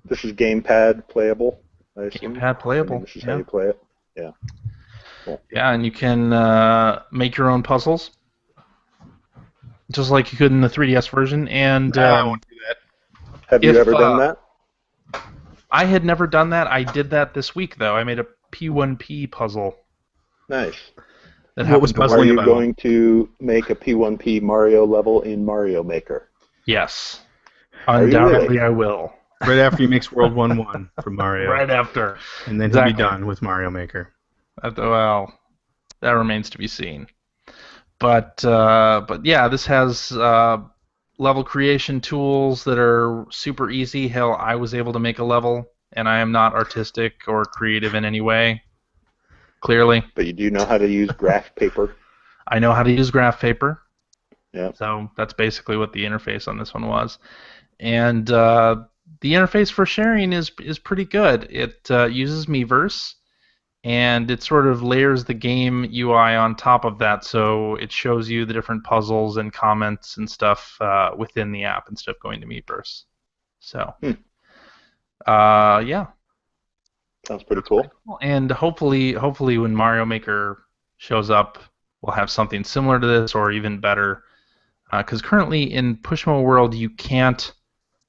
this is gamepad playable, I assume? gamepad Assuming playable. this is how Yeah. you play it? Yeah. Cool. Yeah, and you can make your own puzzles, just like you could in the 3DS version. And I want to do that. Have you if ever done that? I had never done that, I did that this week though. I made a P1P puzzle Nice. that What was happened to Are work. puzzling you about? going to make a P1P Mario level in Mario Maker? Yes, Are you undoubtedly really? I will. Right after he makes World 1-1 from Mario. Right after. And then Exactly. he'll be done with Mario Maker. Well, that remains to be seen. But yeah, this has level creation tools that are super easy. Hell, I was able to make a level, and I am not artistic or creative in any way. Clearly, But you do know how to use graph paper? I know how to use graph paper. Yeah. So that's basically what the interface on this one was. And the interface for sharing is pretty good. It uses Miiverse, and it sort of layers the game UI on top of that, so it shows you the different puzzles and comments and stuff within the app instead of going to Miiverse. So, yeah. Sounds pretty cool. And hopefully when Mario Maker shows up, we'll have something similar to this or even better. Because currently in Pushmo World, you can't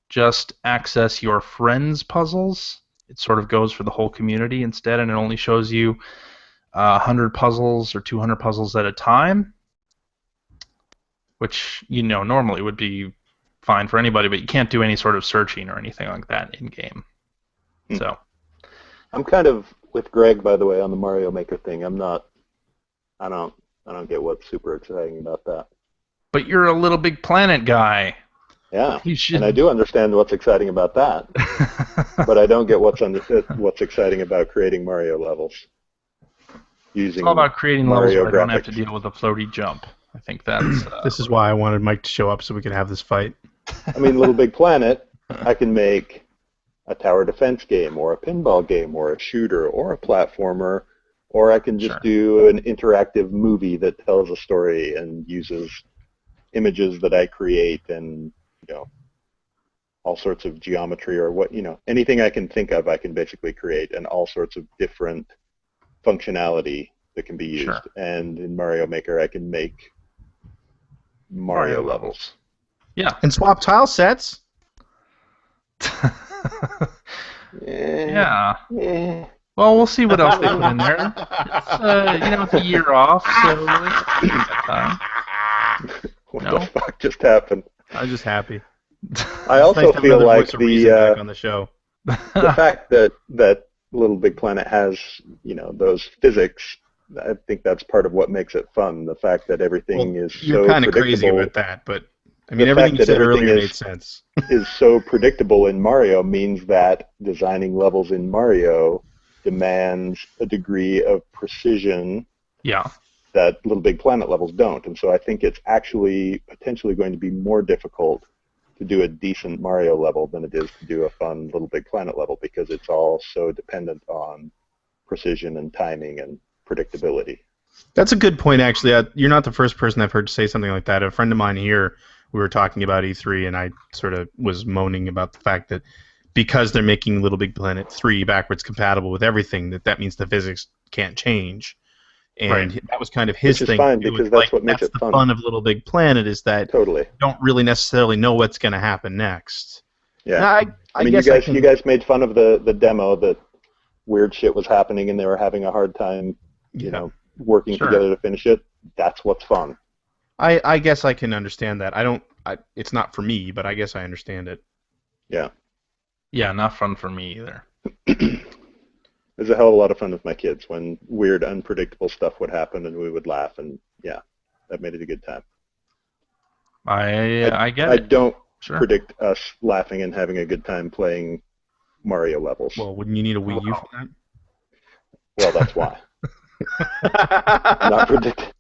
just access your friends' puzzles. It sort of goes for the whole community instead, and it only shows you 100 puzzles or 200 puzzles at a time, which normally would be fine for anybody, but you can't do any sort of searching or anything like that in game. So I'm kind of with Greg, by the way, on the Mario Maker thing. I don't get what's super exciting about that. but you're a Little Big Planet guy. Yeah, You should. and I do understand what's exciting about that, but I don't get what's exciting about creating Mario levels. It's all about creating levels Mario where I don't have to graphics. deal with a floaty jump. I think that's. This is why I wanted Mike to show up so we could have this fight. I mean, Little Big Planet, I can make a tower defense game or a pinball game or a shooter or a platformer, or I can just Sure. do an interactive movie that tells a story and uses images that I create and, all sorts of geometry or anything I can think of I can basically create, and all sorts of different functionality that can be used. Sure. And in Mario Maker, I can make Mario levels. Yeah. And swap tile sets. Yeah. Eh. Well, we'll see what else they put in there. It's a year off, so we got time. What No. the fuck just happened? I was just happy. I also Nice to have feel another like voice of reason back on the show. the fact that Little Big Planet has, those physics, I think that's part of what makes it fun. The fact that everything is You're so kind of crazy predictable about that, but I mean, The everything fact you that said everything earlier is- made sense. is so predictable in Mario means that designing levels in Mario demands a degree of precision Yeah. that Little Big Planet levels don't. And so I think it's actually potentially going to be more difficult to do a decent Mario level than it is to do a fun Little Big Planet level, because it's all so dependent on precision and timing and predictability. That's a good point, actually. You're not the first person I've heard say something like that. A friend of mine here, we were talking about E3, and I sort of was moaning about the fact that because they're making Little Big Planet 3 backwards compatible with everything, that means the physics can't change. And Right. that was kind of his Which is thing. fine, too. because It's that's what makes that's it the fun. fun of Little Big Planet, is that Totally. you don't really necessarily know what's going to happen next. Yeah. Now, I mean, guess you guys made fun of the demo that weird shit was happening and they were having a hard time, Yeah. working Sure. together to finish it. That's what's fun. I guess I can understand that. It's not for me, but I guess I understand it. Yeah. Yeah, not fun for me either. It was a hell of a lot of fun with my kids when weird, unpredictable stuff would happen and we would laugh, and yeah, that made it a good time. I get I it. don't Sure. predict us laughing and having a good time playing Mario levels. Well, wouldn't you need a Wii U for that? Well, that's why.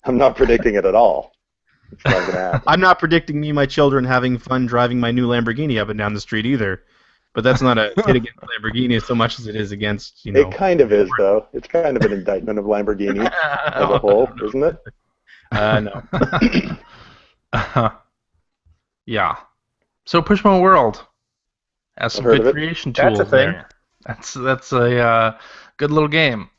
I'm not predicting it at all. It's not going to happen. I'm not predicting me and my children having fun driving my new Lamborghini up and down the street either. But that's not a hit against Lamborghini so much as it is against, It kind of is, though. It's kind of an indictment of Lamborghini as a whole, isn't it? No. Yeah. So Pushmo World has some I've heard good of it. creation That's tools a thing. there. That's a good little game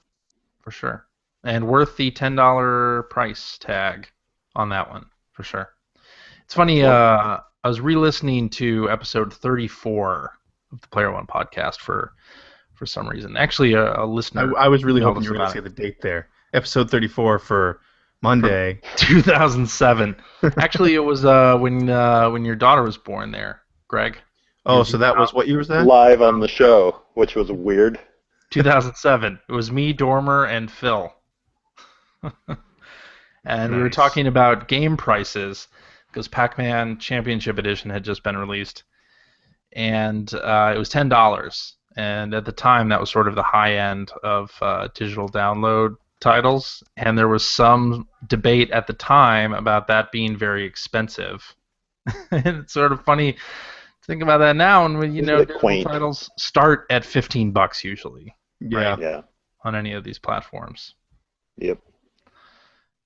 for sure, and worth the $10 price tag on that one for sure. It's funny. I was re-listening to episode 34 of the Player One podcast for some reason. Actually, a listener. I was really emailed hoping us you were going about to say the date there. Episode 34 for Monday. 2007. Actually, it was when your daughter was born there, Greg. Oh, so that was what year was that? Live on the show, which was weird. 2007. It was me, Dormer, and Phil. And we were Nice. talking about game prices because Pac-Man Championship Edition had just been released, and it was $10. And at the time, that was sort of the high end of digital download titles, and there was some debate at the time about that being very expensive. And it's sort of funny to think about that now, and when Isn't it digital quaint? titles start at $15 usually Yeah. Yeah. on any of these platforms, Yep.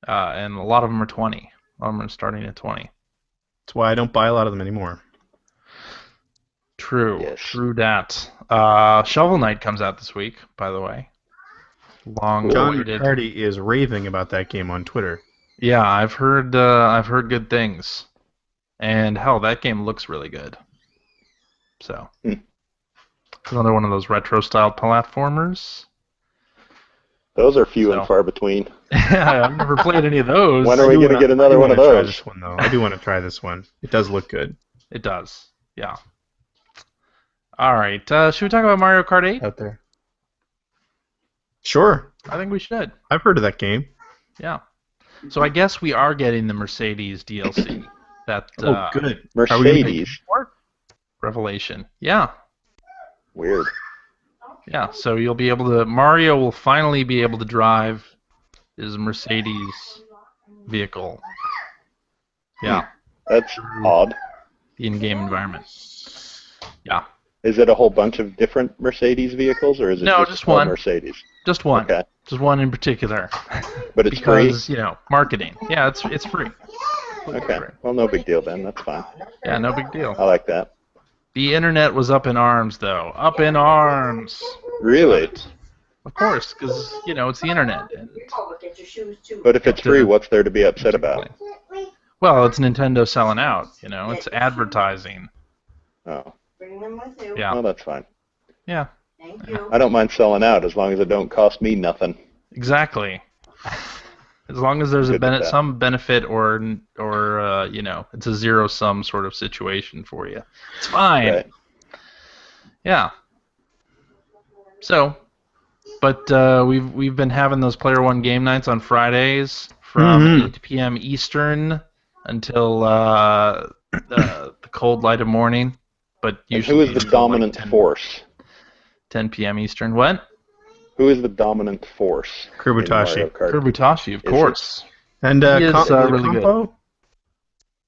and a lot of them are 20. A lot of them are starting at 20. That's why I don't buy a lot of them anymore. True, Yes. true that. Shovel Knight comes out this week, by the way. Long John awaited. McCarty is raving about that game on Twitter. Yeah, I've heard good things, and hell, that game looks really good. So, it's another one of those retro-style platformers. Those are few So. and far between. I've never played any of those. When are we going to get another one of Try those? this one though. I do want to try this one. It does look good It does, yeah. All right, should we talk about Mario Kart 8? out there. Sure, I think we should. I've heard of that game. Yeah. So I guess we are getting the Mercedes DLC. That Oh, good. Mercedes. Revelation. Yeah. Weird. Yeah. So you'll be able to. Mario will finally be able to drive his Mercedes vehicle. Yeah. That's odd. The in-game environment. Yeah. Is it a whole bunch of different Mercedes vehicles, or is it No, just just one one. Mercedes? Just one. Okay. Just one in particular. But it's free? Because marketing. Yeah, it's free. Okay. Well, no big deal then. That's fine. Yeah, no big deal. I like that. The internet was up in arms, though. Up in arms. Really? Of course, because, it's the internet. And But if it's free, what's there to be upset about? well, it's Nintendo selling out, It's advertising. Oh. Yeah. Well, that's fine. Yeah, Thank you. I don't mind selling out as long as it don't cost me nothing. exactly. As long as there's Good with that. some benefit or it's a zero-sum sort of situation for you. It's fine. Right. Yeah. So, but we've been having those Player One game nights on Fridays from 8 p.m. Eastern until the cold light of morning. But And usually who is the until, dominant 10 force? 10 p.m. Eastern. What? Who is the dominant force? in Kurbutashi. Mario Kart? Kurbutashi, of Is it? course. And He is, really Compo?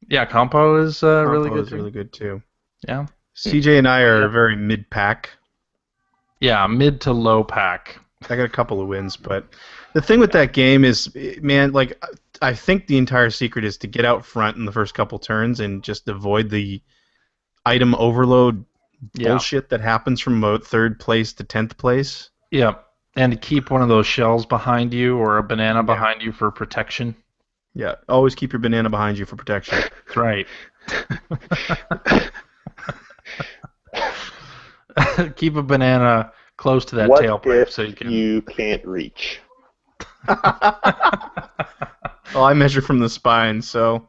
Yeah, Compo is really Compo good is too. really good too. Yeah. CJ and I are very mid-pack. Yeah, mid to low pack. I got a couple of wins, but the thing with that game is, man, like I think the entire secret is to get out front in the first couple turns and just avoid the item overload Yeah. bullshit that happens from about 3rd place to 10th place. Yeah. And to keep one of those shells behind you or a banana behind you for protection. Yeah, always keep your banana behind you for protection. That's right. Keep a banana close to that What tailpipe if so you can. you can't reach? Well, I measure from the spine, so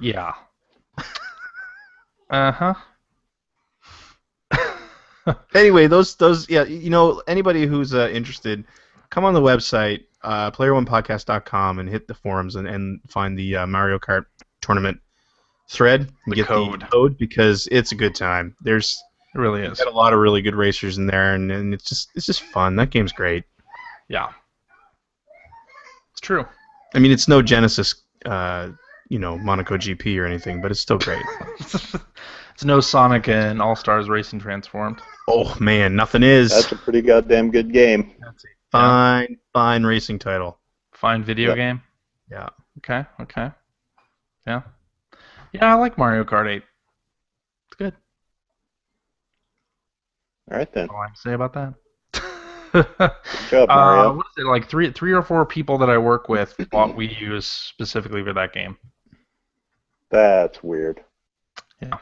Yeah. Uh-huh. Anyway, those yeah, anybody who's interested, come on the website, player1podcast.com, and hit the forums and find the Mario Kart tournament thread and The get code. the code because it's a good time. It really You've is. got a lot of really good racers in there, and it's just fun. That game's great. Yeah. It's true. I mean, it's no Genesis, Monaco GP or anything, but it's still great. It's no Sonic and All-Stars Racing Transformed. Oh man, nothing is. That's a pretty goddamn good game. That's a fine racing title. Fine video game. Yeah. Okay. Yeah. Yeah, I like Mario Kart 8. It's good. All right then. All I have to say about that. Good job, Mario. What is it, like three or four people that I work with bought Wii U's specifically for that game. That's weird. Yeah.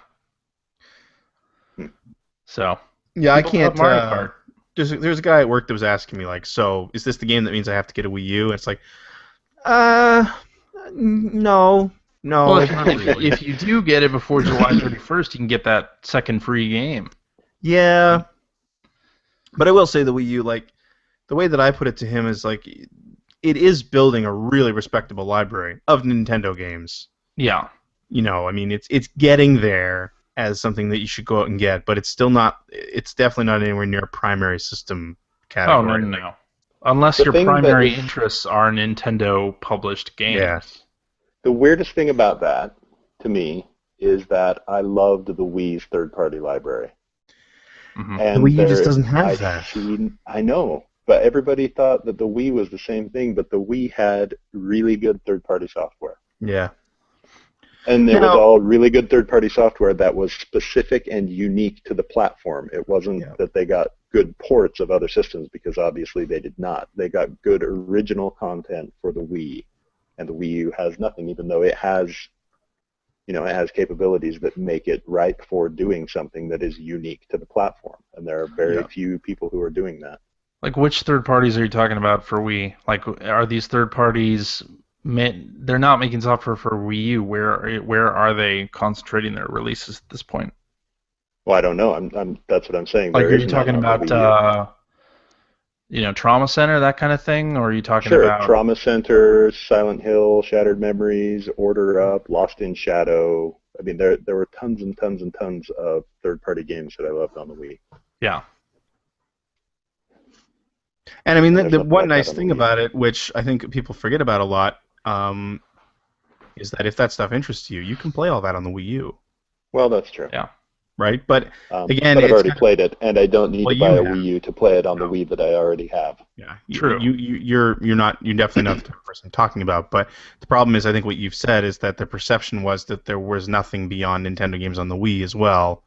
So. Yeah, I people can't. love Mario Kart. There's a guy at work that was asking me like, so is this the game that means I have to get a Wii U? And it's like, no. Well, if you do get it before July 31st, you can get that second free game. Yeah. But I will say the Wii U, like, the way that I put it to him is like, it is building a really respectable library of Nintendo games. Yeah. I mean, it's getting there as something that you should go out and get, but it's still not. It's definitely not anywhere near a primary system category. Oh, no. Unless your primary interests are Nintendo published games. Yeah. The weirdest thing about that, to me, is that I loved the Wii's third-party library. Mm-hmm. And the Wii U just doesn't have that. I know, but everybody thought that the Wii was the same thing, but the Wii had really good third-party software. Yeah. And it was all really good third-party software that was specific and unique to the platform. It wasn't that they got good ports of other systems, because obviously they did not. They got good original content for the Wii, and the Wii U has nothing, even though it has, it has capabilities that make it ripe for doing something that is unique to the platform. And there are very few people who are doing that. Like, which third parties are you talking about for Wii? Like, are these third parties? They're not making software for Wii U. Where are they concentrating their releases at this point? Well, I don't know. That's what I'm saying. Like, are you talking about Trauma Center, that kind of thing, or are you talking about Trauma Center, Silent Hill, Shattered Memories, Order Up, Lost in Shadow? I mean, there were tons and tons and tons of third-party games that I loved on the Wii. Yeah. And I mean, the one nice thing about it, which I think people forget about a lot, is that if that stuff interests you, you can play all that on the Wii U. Well, that's true. Yeah. Right? But again, I've already played it, and I don't need to buy a Wii U to play it on the Wii that I already have. Yeah, true. You're definitely not the person I'm talking about. But the problem is, I think what you've said is that the perception was that there was nothing beyond Nintendo games on the Wii as well.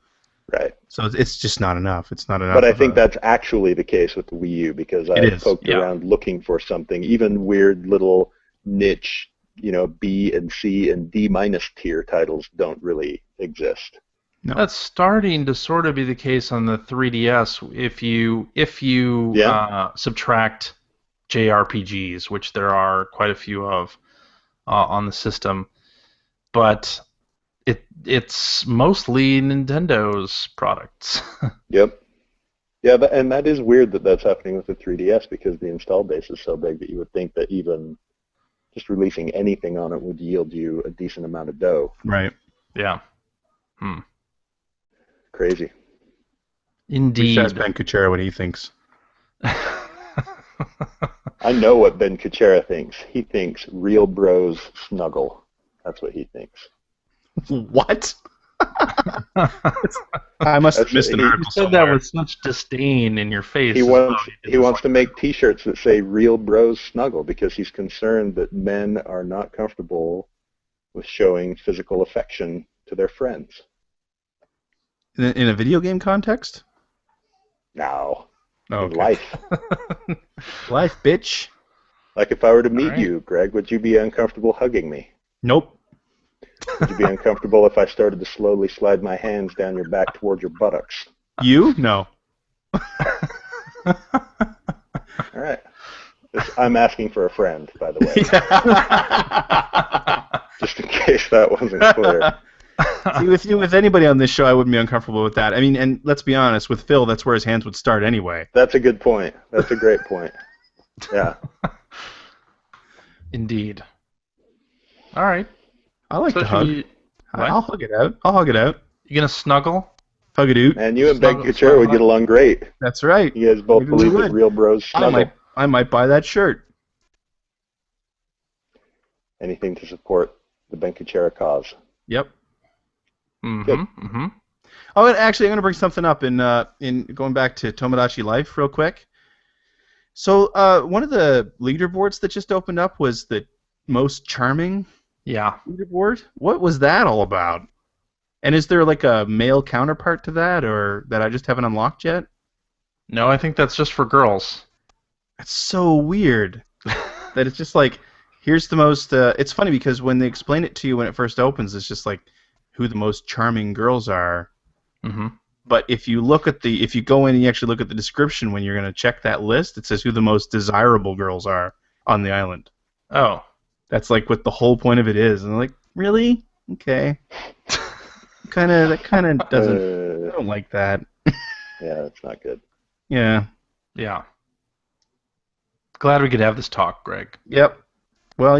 Right. So it's just not enough. It's not enough. But I think that's actually the case with the Wii U, because I poked around looking for something, even weird little niche, B and C and D- tier titles don't really exist. No. That's starting to sort of be the case on the 3DS if you subtract JRPGs, which there are quite a few of on the system. But it's mostly Nintendo's products. Yep. Yeah, and that is weird that that's happening with the 3DS, because the install base is so big that you would think that even just releasing anything on it would yield you a decent amount of dough. Right. Yeah. Crazy. Indeed. We ask Ben Kuchera what he thinks. I know what Ben Kuchera thinks. He thinks real bros snuggle. That's what he thinks. What? I must have missed an article. You said that with such disdain in your face. He wants to make T-shirts that say "Real Bros Snuggle" because he's concerned that men are not comfortable with showing physical affection to their friends. In a video game context? No. Oh, in life. Life, bitch. Like if I were to meet you, Greg, would you be uncomfortable hugging me? Nope. Would you be uncomfortable if I started to slowly slide my hands down your back towards your buttocks? You? No. All right. I'm asking for a friend, by the way, Yeah. just in case that wasn't clear. See, with anybody on this show, I wouldn't be uncomfortable with that. I mean, and let's be honest, with Phil, that's where his hands would start anyway. That's a good point. That's a great point. Yeah. Indeed. All right. I like So to should hug. we- I'll hug it out. I'll hug it out. You gonna snuggle? Hug it out. Man, you and Ben Snuggle- Kuchera would get snuggle. along great. That's right. You guys both Maybe we believe that would. real bros snuggle. I might buy that shirt. Anything to support the Ben Kuchera cause. Yep. Mm-hmm. Good. Mm-hmm. Oh, and actually, I'm going to bring something up in going back to Tomodachi Life real quick. So one of the leaderboards that just opened up was the most charming Yeah. leaderboard. What was that all about? And is there like a male counterpart to that, or that I just haven't unlocked yet? No, I think that's just for girls. That's so weird. That it's just like, here's the most. It's funny because when they explain it to you when it first opens, it's just like who the most charming girls are. Mm-hmm. But if you go in and you actually look at the description when you're going to check that list, it says who the most desirable girls are on the island. Oh. That's like what the whole point of it is. And I'm like, really? Okay. That kind of doesn't. I don't like that. Yeah, that's not good. Yeah. Yeah. Glad we could have this talk, Greg. Yep. Well,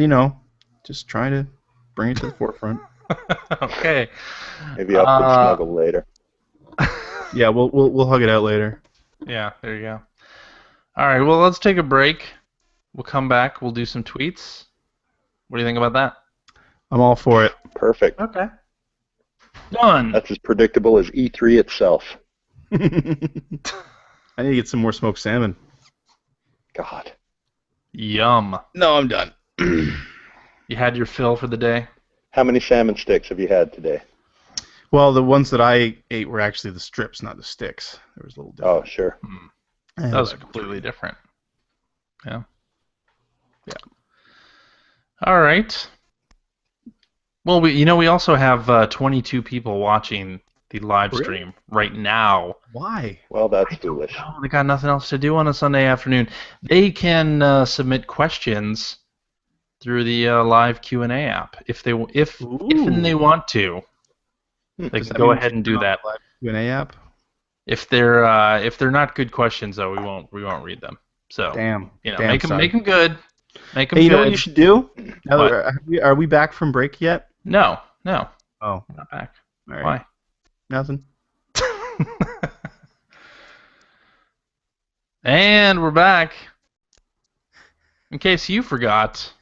just trying to bring it to the forefront. Okay. Maybe I'll put snuggle later. Yeah, we'll hug it out later. Yeah, there you go. All right, well, let's take a break. We'll come back. We'll do some tweets. What do you think about that? I'm all for it. Perfect. Okay. Done. That's as predictable as E3 itself. I need to get some more smoked salmon. God. Yum. No, I'm done. You had your fill for the day? How many salmon sticks have you had today? Well, the ones that I ate were actually the strips, not the sticks. There was a little Oh, difference. sure. That was completely different. Yeah. Yeah. All right. Well, we also have 22 people watching the live Really? stream right now. Why? Well, that's foolish. Oh, they got nothing else to do on a Sunday afternoon. They can submit questions through the live Q&A app if they want to. They Does can that go mean ahead and do that. live Q&A app? If they're not good questions though, we won't read them. So Damn. Damn, Make make them good. Make them Hey, you know good. what you should do? Now What? that are we back from break yet? No, Oh, not back. all right. Why? Nothing. And we're back. In case you forgot,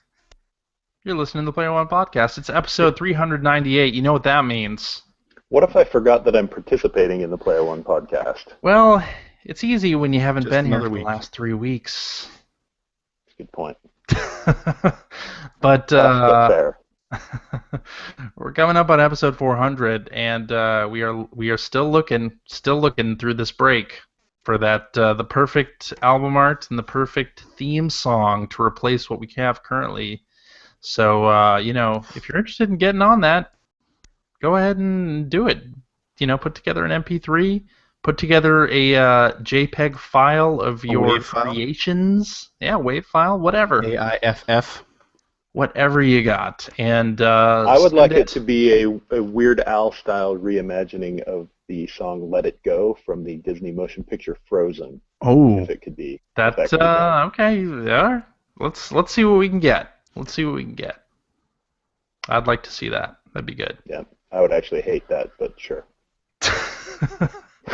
you're listening to the Player One podcast. It's episode 398. You know what that means. What if I forgot that I'm participating in the Player One podcast? Well, it's easy when you haven't Just been here another for the week. last 3 weeks. Good point. But But fair. we're coming up on episode 400, and we are still looking through this break for that the perfect album art and the perfect theme song to replace what we have currently. So if you're interested in getting on that, go ahead and do it. Put together an MP3, put together a JPEG file of your WAV file? creations. Yeah, WAV file, whatever. AIFF. Whatever you got. And I would send like it to be a Weird Al style reimagining of the song "Let It Go" from the Disney motion picture Frozen. Oh, If it could be. That That could be done. okay. Yeah. Let's see what we can get. I'd like to see that. That'd be good. Yeah, I would actually hate that, but sure.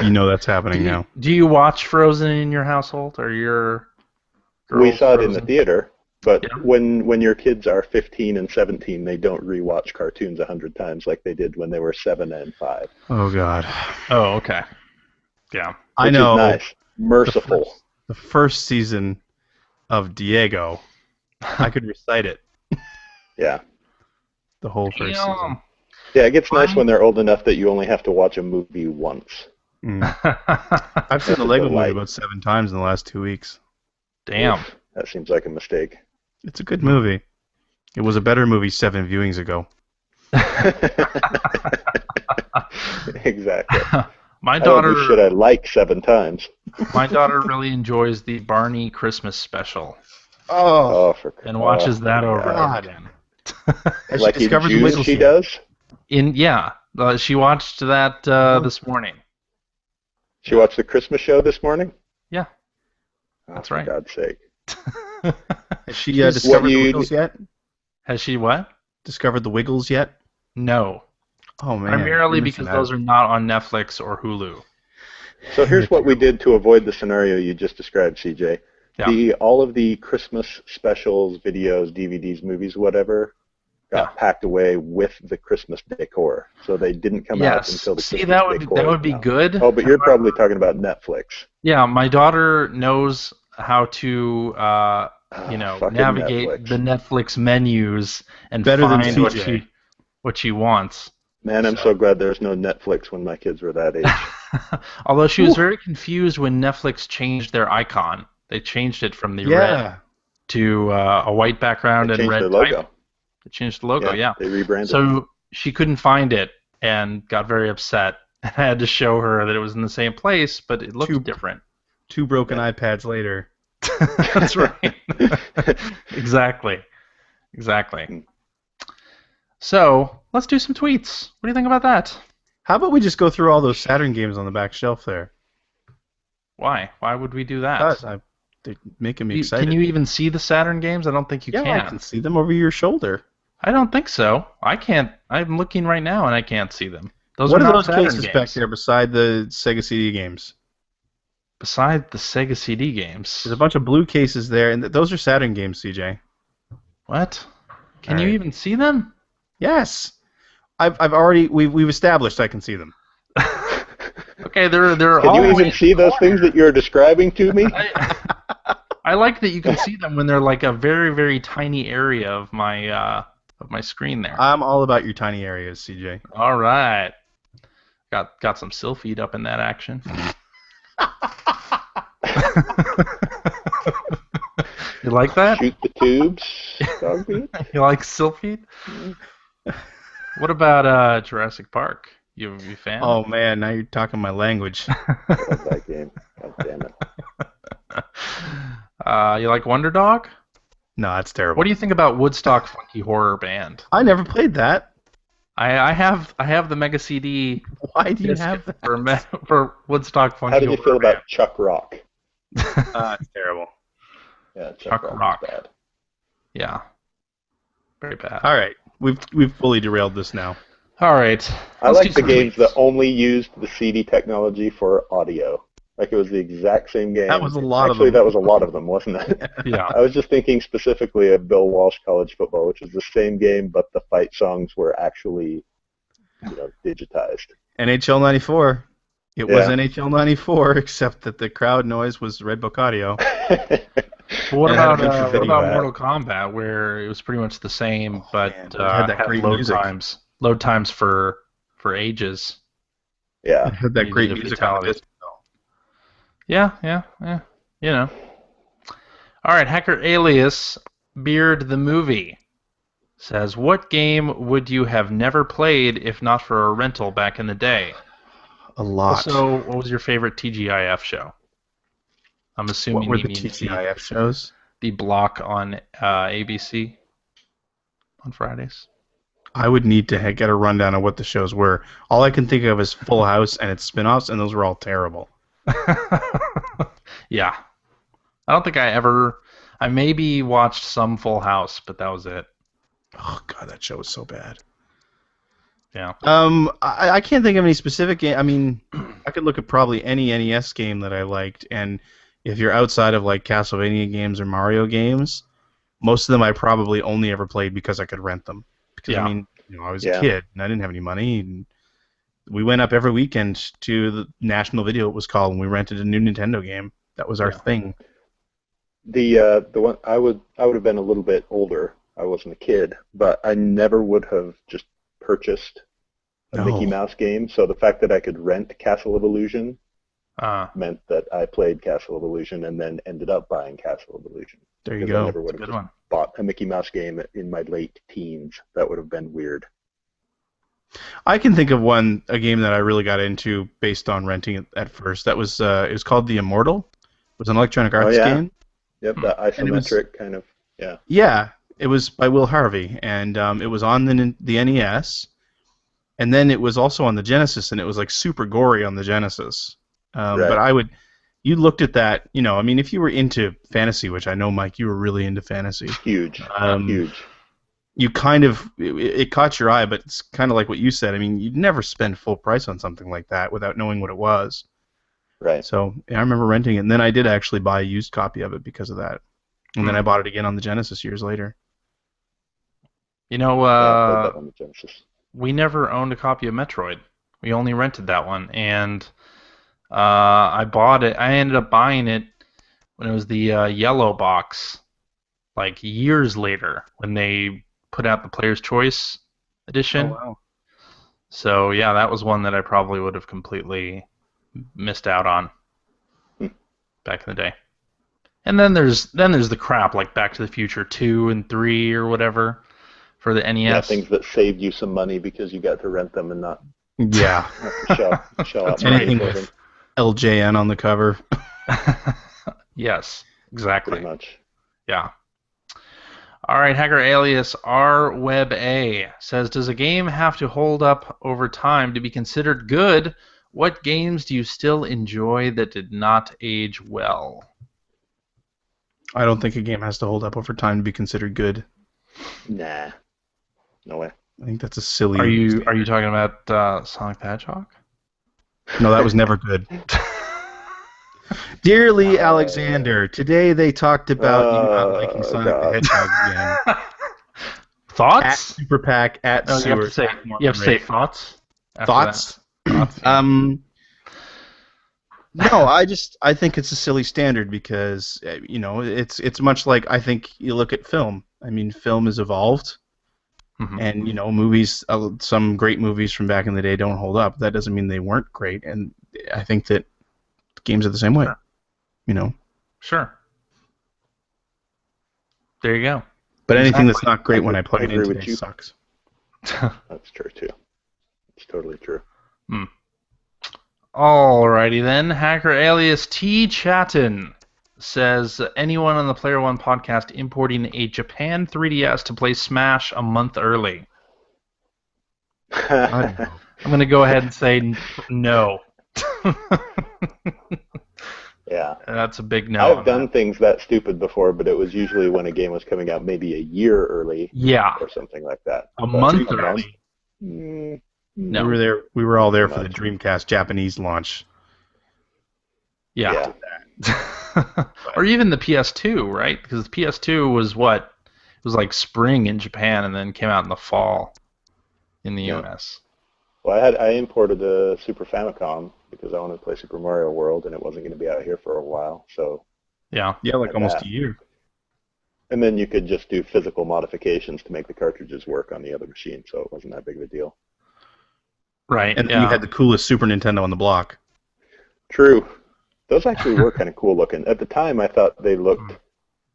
you know that's happening now. Do you watch Frozen in your household, or your We girls saw it in the Frozen? theater, but Yeah. when your kids are 15 and 17, they don't rewatch cartoons 100 times like they did when they were 7 and 5. Oh God. Oh, okay. Yeah. I Which know. is nice. Merciful. The first season of Diego, I could recite it. Yeah. The whole first season. Yeah, it gets nice Fine. when they're old enough that you only have to watch a movie once. Mm. I've seen the Lego movie delight. about 7 times in the last 2 weeks. Damn. Oof, that seems like a mistake. It's a good movie. It was a better movie 7 viewings ago. Exactly. My I don't daughter do shit I like 7 times. my daughter really enjoys the Barney Christmas special. Oh, and watches that my over and over God. again. Has Like she in discovered the June, Wiggles she yet? does. She watched that Oh. this morning. She watched the Christmas show this morning. Yeah, Oh, that's for right. God's sake. Has she She's- discovered What the you- Wiggles yet? Has she what? Discovered the Wiggles yet? No. Oh man, Primarily you're missing because out. those are not on Netflix or Hulu. So here's what we did to avoid the scenario you just described, CJ. Yeah. All of the Christmas specials, videos, DVDs, movies, whatever, got packed away with the Christmas decor. So they didn't come out Yes. until the See, Christmas decor. that would be came out. good. Oh, but you're probably talking about Netflix. Yeah, my daughter knows how to Fucking navigate Netflix. the Netflix menus and Better than find CJ. what she wants. Man, I'm so glad there's no Netflix when my kids were that age. Although she was very confused when Netflix changed their icon. They changed it from the red Yeah. to a white background They and changed red their logo. type. They changed the logo, yeah. They rebranded. So she couldn't find it and got very upset. I had to show her that it was in the same place, but it looked different. 2 broken iPads later. That's right. Exactly. So let's do some tweets. What do you think about that? How about we just go through all those Saturn games on the back shelf there? Why? Why would we do that? Because they're making me excited. Can you even see the Saturn games? I don't think you Yeah, can. I can see them over your shoulder. I don't think so. I can't. I'm looking right now and I can't see them. Those What are are not those Saturn cases games. back there beside the Sega CD games? Beside the Sega CD games. There's a bunch of blue cases there, and those are Saturn games, CJ. What? Can All you right. even see them? Yes. We've established I can see them. Okay, they're Can all you the way even in see the those corner. things that you're describing to me? I like that you can see them when they're like a very, very tiny area of my screen there. I'm all about your tiny areas, CJ. All right. Got some Sylpheed up in that action. You like that? Shoot the tubes, dog meat. You like Sylpheed? What about Jurassic Park? You a fan? Oh man, now you're talking my language. I love that game. God damn it. You like Wonder Dog? No, that's terrible. What do you think about Woodstock Funky Horror Band? I never played that. I have the Mega CD Why do you disc have that? for Woodstock Funky How did you Horror feel about Band. Chuck Rock? It's terrible. Yeah, Chuck Chuck Rock. was bad. Yeah. Very bad. All right, we've fully derailed this now. All right. I Let's like do the some games tweets. that only used the CD technology for audio. Like it was the exact same game. That was a lot of Actually, them. that was a lot of them, wasn't it? Yeah. I was just thinking specifically of Bill Walsh College Football, which is the same game, but the fight songs were actually, digitized. NHL 94. It was Yeah. NHL 94, except that the crowd noise was Red Book Audio. But what And it had about a bunch of what video about ads. Mortal Kombat, where it was pretty much the same, but man, it had that had great load music. times for ages. Yeah. It had that You great did a music on the fatality. disc, though. Yeah. You know. All right, Hacker Alias Beard the Movie says, "What game would you have never played if not for a rental back in the day?" A lot. Also, what was your favorite TGIF show? I'm assuming What were he the means TGIF shows? the block on ABC on Fridays. I would need to get a rundown of what the shows were. All I can think of is Full House and its spin-offs, and those were all terrible. Yeah. I don't think I maybe watched some Full House, but that was it. Oh god, that show was so bad. Yeah. I can't think of any specific game. I mean, I could look at probably any NES game that I liked, and if you're outside of like Castlevania games or Mario games, most of them I probably only ever played because I could rent them. Because Yeah. I mean, I was a Yeah. kid and I didn't have any money. And we went up every weekend to the National Video, it was called, and we rented a new Nintendo game. That was our thing. The one I would have been a little bit older. I wasn't a kid, but I never would have just purchased a No. Mickey Mouse game. So the fact that I could rent Castle of Illusion meant that I played Castle of Illusion and then ended up buying Castle of Illusion. There you Because I go. never would have Good just one. bought a Mickey Mouse game in my late teens. That would have been weird. I can think of a game that I really got into based on renting it at first. That was it was called The Immortal. It was an Electronic Arts yeah. game. Yep, that And it was isometric kind of. Yeah. yeah, it was by Will Harvey, and it was on the NES, and then it was also on the Genesis, and it was like super gory on the Genesis. But Right. you looked at that, I mean, if you were into fantasy, which I know, Mike, you were really into fantasy. Huge. Um, Huge. you kind of it caught your eye, but it's kind of like what you said. I mean, you'd never spend full price on something like that without knowing what it was. Right. So yeah, I remember renting it, and then I did actually buy a used copy of it because of that. And then I bought it again on the Genesis years later. You know, Yeah, I played that on the Genesis. we never owned a copy of Metroid. We only rented that one, and I bought it. I ended up buying it when it was the yellow box, like years later when they put out the Player's Choice Oh edition. wow! So yeah, that was one that I probably would have completely missed out on Hmm. back in the day. And then there's the crap like Back to the Future 2 and 3 or whatever for the NES. Yeah, things that saved you some money because you got to rent them and not Yeah, have to shell out That's money anything for with them. LJN on the cover. Yes, exactly. Pretty much. Yeah. All right, Hacker Alias RWebA says, does a game have to hold up over time to be considered good? What games do you still enjoy that did not age well? I don't think a game has to hold up over time to be considered good. Nah. No way. I think that's a silly. Are you talking about Sonic the Hedgehog? No, that was never good. Dearly Alexander, today they talked about you not liking Sonic the God. Hedgehog again. At Thoughts? Super Pack, at No, you have to Seward, say at you have to say Morton thoughts. Ray. After Thoughts? that. Thoughts. Yeah. No, I think it's a silly standard because it's much like I think you look at film. I mean, film has evolved, Mhm. and movies. Some great movies from back in the day don't hold up. That doesn't mean they weren't great, and I think that games are the same way. Sure. You know. Sure. There you go. But anything Exactly. that's not great when I plug I it agree in with today you. sucks. That's true, too. It's totally true. Alrighty then. Hacker alias T Chatton says, anyone on the Player One podcast importing a Japan 3DS to play Smash a month early? God, no. I'm going to go ahead and say no. Yeah. That's a big no. I've done things that stupid before, but it was usually when a game was coming out maybe a year early Yeah. or something like that. A But month a month? early. We were there. We were all there Too for the much. Dreamcast Japanese launch. Yeah. Or even the PS2, right? Because the PS2 was what? It was like spring in Japan and then came out in the fall in the Yeah. US. Well, I imported a Super Famicom because I wanted to play Super Mario World, and it wasn't going to be out here for a while. So, Yeah. Yeah, like Like almost that. a year. and then you could just do physical modifications to make the cartridges work on the other machine, so it wasn't that big of a deal. Right. And then yeah. you had the coolest Super Nintendo on the block. True. Those actually were kind of cool looking. At the time, I thought they looked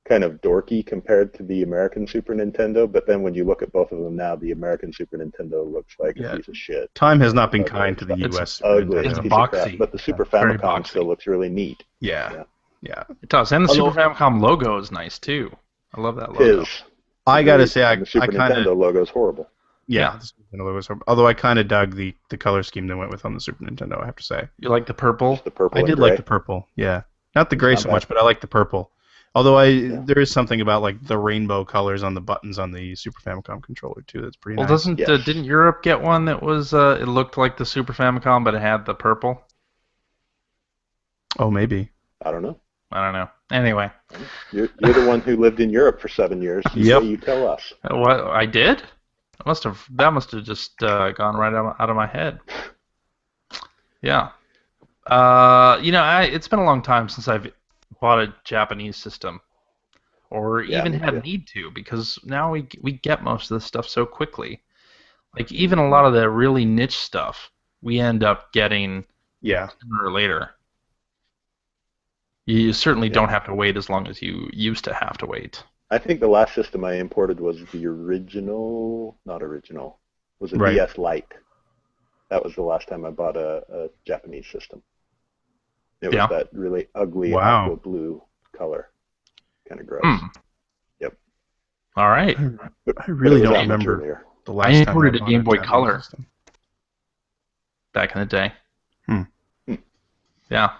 kind of dorky compared to the American Super Nintendo, but then when you look at both of them now, the American Super Nintendo looks like Yeah. a piece of shit. Time has not been Ugly kind to the as U.S. fuck. Super Ugly as It's a Nintendo. piece of crap, boxy. but the Super Very Famicom boxy. still looks really neat. Yeah. It does. And the Although- Super Famicom logo is nice too. I love that It logo. is. I gotta Agreed. say, And the Super kind of Nintendo logo is horrible. yeah. The Super Nintendo logo was horrible. Although I kind of dug the color scheme they went with on the Super Nintendo. I have to say, You like the purple? Just the purple I and did gray. like the purple. Yeah, not the gray Not so bad. much, but I like the purple. Although there is something about like the rainbow colors on the buttons on the Super Famicom controller too. That's pretty Well, nice. Yes. didn't Europe get one that was it looked like the Super Famicom but it had the purple? Oh, maybe. I don't know. I don't know. Anyway, You're the one who lived in Europe for 7 years. Yep. You tell us. what I did? That must have just gone right out of my head. Yeah. It's been a long time since I've bought a Japanese system, or Yeah, even me had too. need to, because now we get most of this stuff so quickly. Like even a lot of the really niche stuff, we end up getting Yeah. sooner or later. You certainly Yeah. don't have to wait as long as you used to have to wait. I think the last system I imported was the original, not original, was a Right. DS Lite. That was the last time I bought a Japanese system. It was Yeah. that really ugly Wow. aqua blue color. Kind of gross. Hmm. Yep. All right. I really But it was don't out much remember earlier. the I last time I imported a bought Game Boy tablet Color system. back in the day. Hmm. Yeah.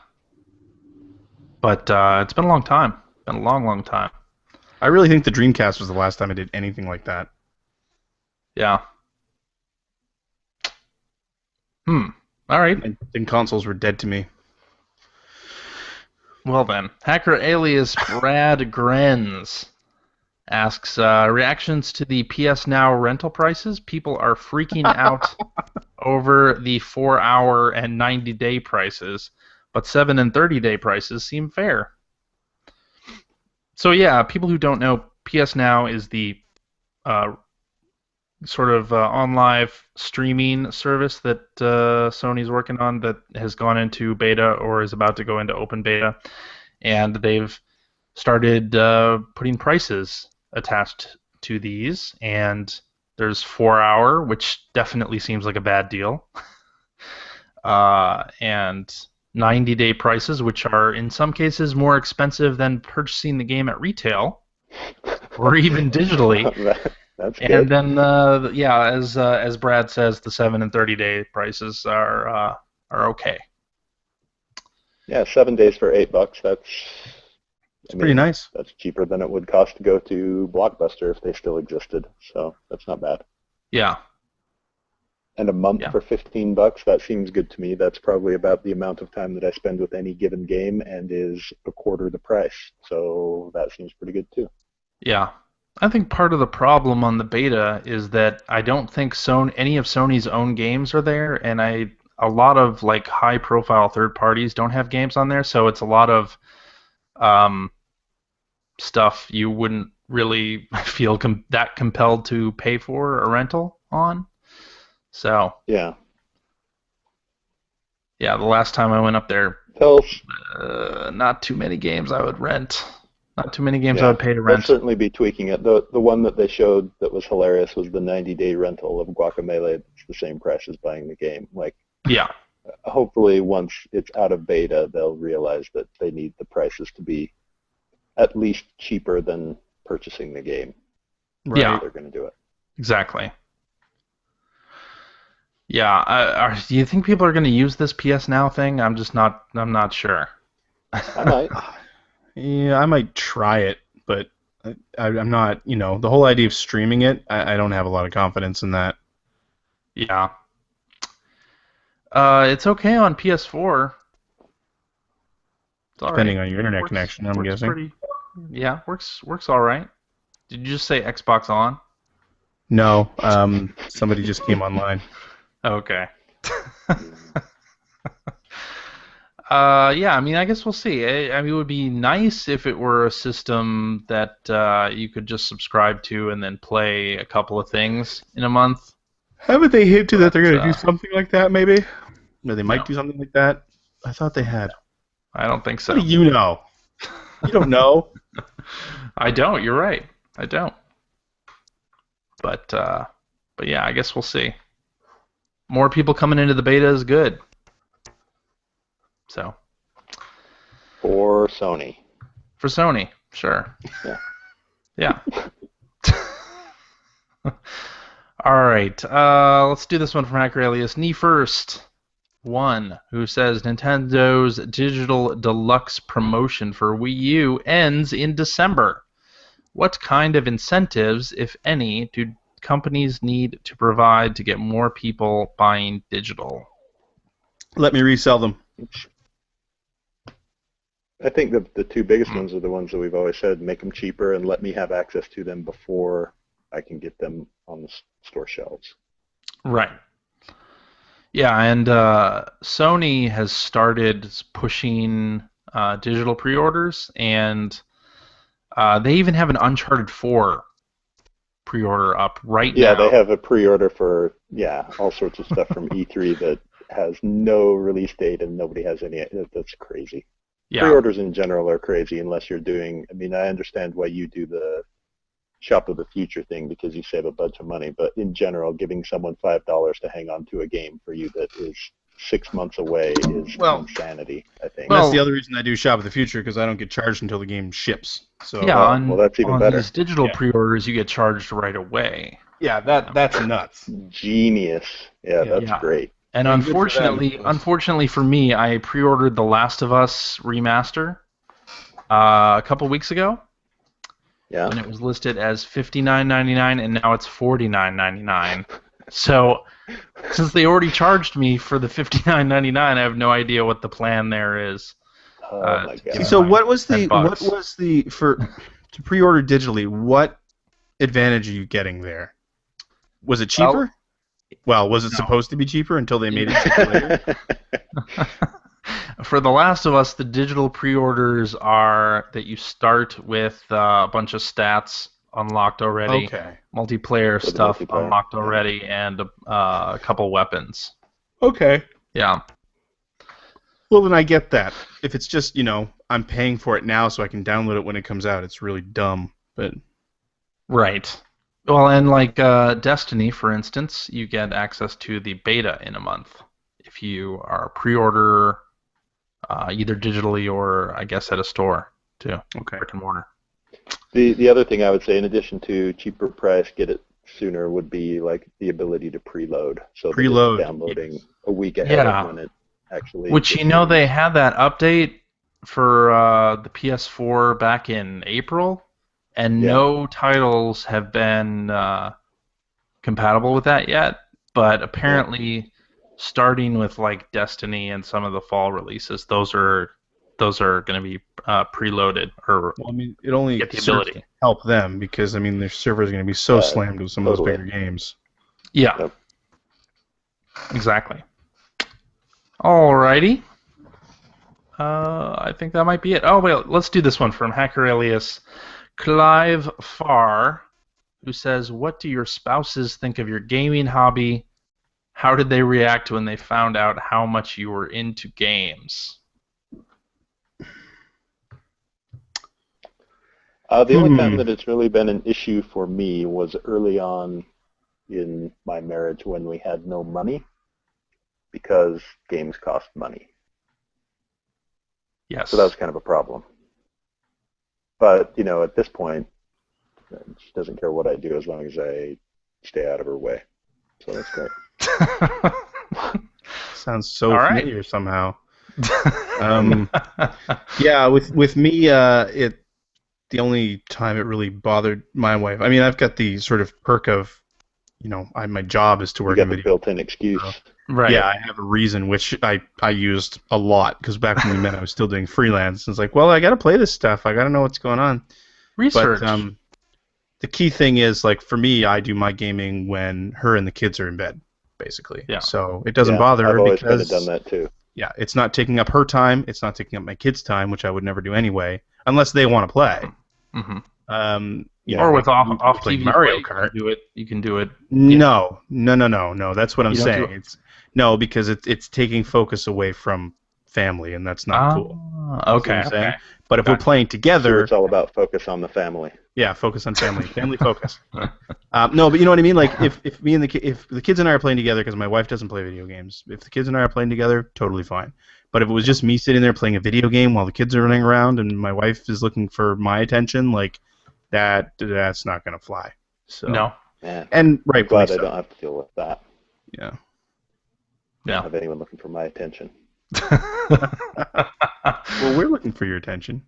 But it's been a long time. Been a long, long time. I really think the Dreamcast was the last time I did anything like that. Yeah. All right. I think consoles were dead to me. Well then, hacker alias Brad Grenz asks reactions to the PS Now rental prices. People are freaking out over the 4-hour and 90-day prices, but 7 and 30-day prices seem fair. So yeah, people who don't know, PS Now is the sort of on live streaming service that Sony's working on that has gone into beta or is about to go into open beta, and they've started putting prices attached to these. And there's 4-hour, which definitely seems like a bad deal, and 90-day prices, which are in some cases more expensive than purchasing the game at retail or even digitally. That's And good. then, as Brad says, the 7 and 30-day prices are okay. Yeah, 7 days for $8. It's pretty nice. That's cheaper than it would cost to go to Blockbuster if they still existed. So that's not bad. Yeah, And a month Yeah. for $15, that seems good to me. That's probably about the amount of time that I spend with any given game and is a quarter the price. So that seems pretty good too. yeah. I think part of the problem on the beta is that I don't think any of Sony's own games are there, and a lot of like high-profile third parties don't have games on there, so it's a lot of um, stuff you wouldn't really feel that compelled to pay for a rental on. So Yeah. yeah, the last time I went up there, Tell not too many games I would rent. Not too many games I Yeah, would pay to they'll rent. certainly be tweaking it. The one that they showed that was hilarious was the 90-day rental of Guacamelee. It's the same price as buying the game. Like, Yeah, hopefully once it's out of beta, they'll realize that they need the prices to be at least cheaper than purchasing the game. Yeah. They're going to do it. exactly. Yeah, do you think people are going to use this PS Now thing? I'm not sure. I might. Yeah, I might try it, but I'm not. The whole idea of streaming it, I don't have a lot of confidence in that. Yeah. It's okay on PS4. It's all Depending right. on your internet Works connection, I'm works guessing. pretty. Yeah, works all right. Did you just say Xbox on? No, somebody just came online. Okay. Yeah, I mean, I guess we'll see. I mean, it would be nice if it were a system that you could just subscribe to and then play a couple of things in a month. Haven't they hinted that But they're going to do something like that, maybe? Or they might No. do something like that? I thought they had. I don't think so. What do you know? You don't know. I don't. You're right. I don't. But yeah, I guess we'll see. More people coming into the beta is good. So For Sony. for Sony, sure. Yeah. Yeah. All right. Let's do this one from Hacker Alias. Knee First One, who says Nintendo's Digital Deluxe promotion for Wii U ends in December. What kind of incentives, if any, do companies need to provide to get more people buying digital? Let me resell them. I think the two biggest ones are the ones that we've always said, make them cheaper and let me have access to them before I can get them on the store shelves. Right. Yeah, and Sony has started pushing digital pre-orders, and they even have an Uncharted 4 pre-order up right now. Yeah, they have a pre-order for, all sorts of stuff from E3 that has no release date and nobody has any. That's crazy. Yeah. Pre-orders in general are crazy unless you're doing, I understand why you do the shop of the future thing because you save a bunch of money, but in general, giving someone $5 to hang on to a game for you that is 6 months away is Well- insanity, I think. Well- That's the other reason I do Shop of the Future, because I don't get charged until the game ships. So Yeah, well, that's even on better. these digital Yeah. pre-orders, you get charged right away. yeah, that's nuts. Genius. Yeah, that's Yeah. great. And I mean, good for them. unfortunately for me, I pre-ordered The Last of Us remaster a couple weeks ago, Yeah. and it was listed as $59.99, and now it's $49.99. So, since they already charged me for the $59.99, I have no idea what the plan there is. Oh my Yeah. god. So what was the $10. for to pre-order digitally? What advantage are you getting there? Was it cheaper? Well, was it no. supposed to be cheaper until they made it cheaper later? For The Last of Us, the digital pre-orders are that you start with a bunch of stats unlocked already, Okay. multiplayer For the stuff multiplayer, unlocked yeah. already, and a couple weapons. Okay. Yeah. Well, then I get that. If it's just, I'm paying for it now so I can download it when it comes out, it's really dumb. But Right. Well, and like Destiny, for instance, you get access to the beta in a month if you are a pre-order either digitally or, I guess, at a store, too. okay. Brick and mortar. The other thing I would say, in addition to cheaper price, get it sooner, would be like the ability to preload. So that Preload, it's downloading a week ahead Yeah. of when it actually. Which, gets they released. had that update for the PS4 back in April, and Yeah. no titles have been compatible with that yet. But apparently, starting with like Destiny and some of the fall releases, those are going to be preloaded or Well, I mean, it only get the serves ability. to help them because, their servers are going to be so Yeah, slammed with some of totally. those bigger games. Yeah. Yep. Exactly. Alrighty. I think that might be it. Oh, wait, let's do this one from Hacker Alias Clive Farr, who says, "What do your spouses think of your gaming hobby? How did they react when they found out how much you were into games?" The only time that it's really been an issue for me was early on in my marriage when we had no money because games cost money. Yes. So that was kind of a problem. But, at this point, she doesn't care what I do as long as I stay out of her way. So that's great. Sounds so All right. familiar somehow. Yeah, with me, the only time it really bothered my wife. I mean, I've got the sort of perk of, my job is to You work got in the video. built-in excuse. Right. Yeah, I have a reason, which I used a lot, because back when we met, I was still doing freelance. It's like, well, I got to play this stuff. I got to know what's going on. Research. But the key thing is, like, for me, I do my gaming when her and the kids are in bed, basically. Yeah. So it doesn't Yeah, bother I've her always because kind of done that too. yeah, it's not taking up her time. It's not taking up my kids' time, which I would never do anyway, unless they want to play. hmm Or Or with off play TV Mario play, Kart. You can do it. No. That's what I'm You don't do saying. No, because it's taking focus away from family, and that's not cool. Okay. what I'm saying? Okay. But if we're playing So together, it's all about focus on the family. yeah, focus on family, family focus. No, but you know what I mean. Like if me and if the kids and I are playing together, because my wife doesn't play video games. If the kids and I are playing together, totally fine. But if it was just me sitting there playing a video game while the kids are running around and my wife is looking for my attention, like that's not gonna fly. So No. Yeah. and I'm rightfully glad I so. don't have to deal with that. Yeah. I Yeah. don't have anyone looking for my attention. Well, we're looking for your attention.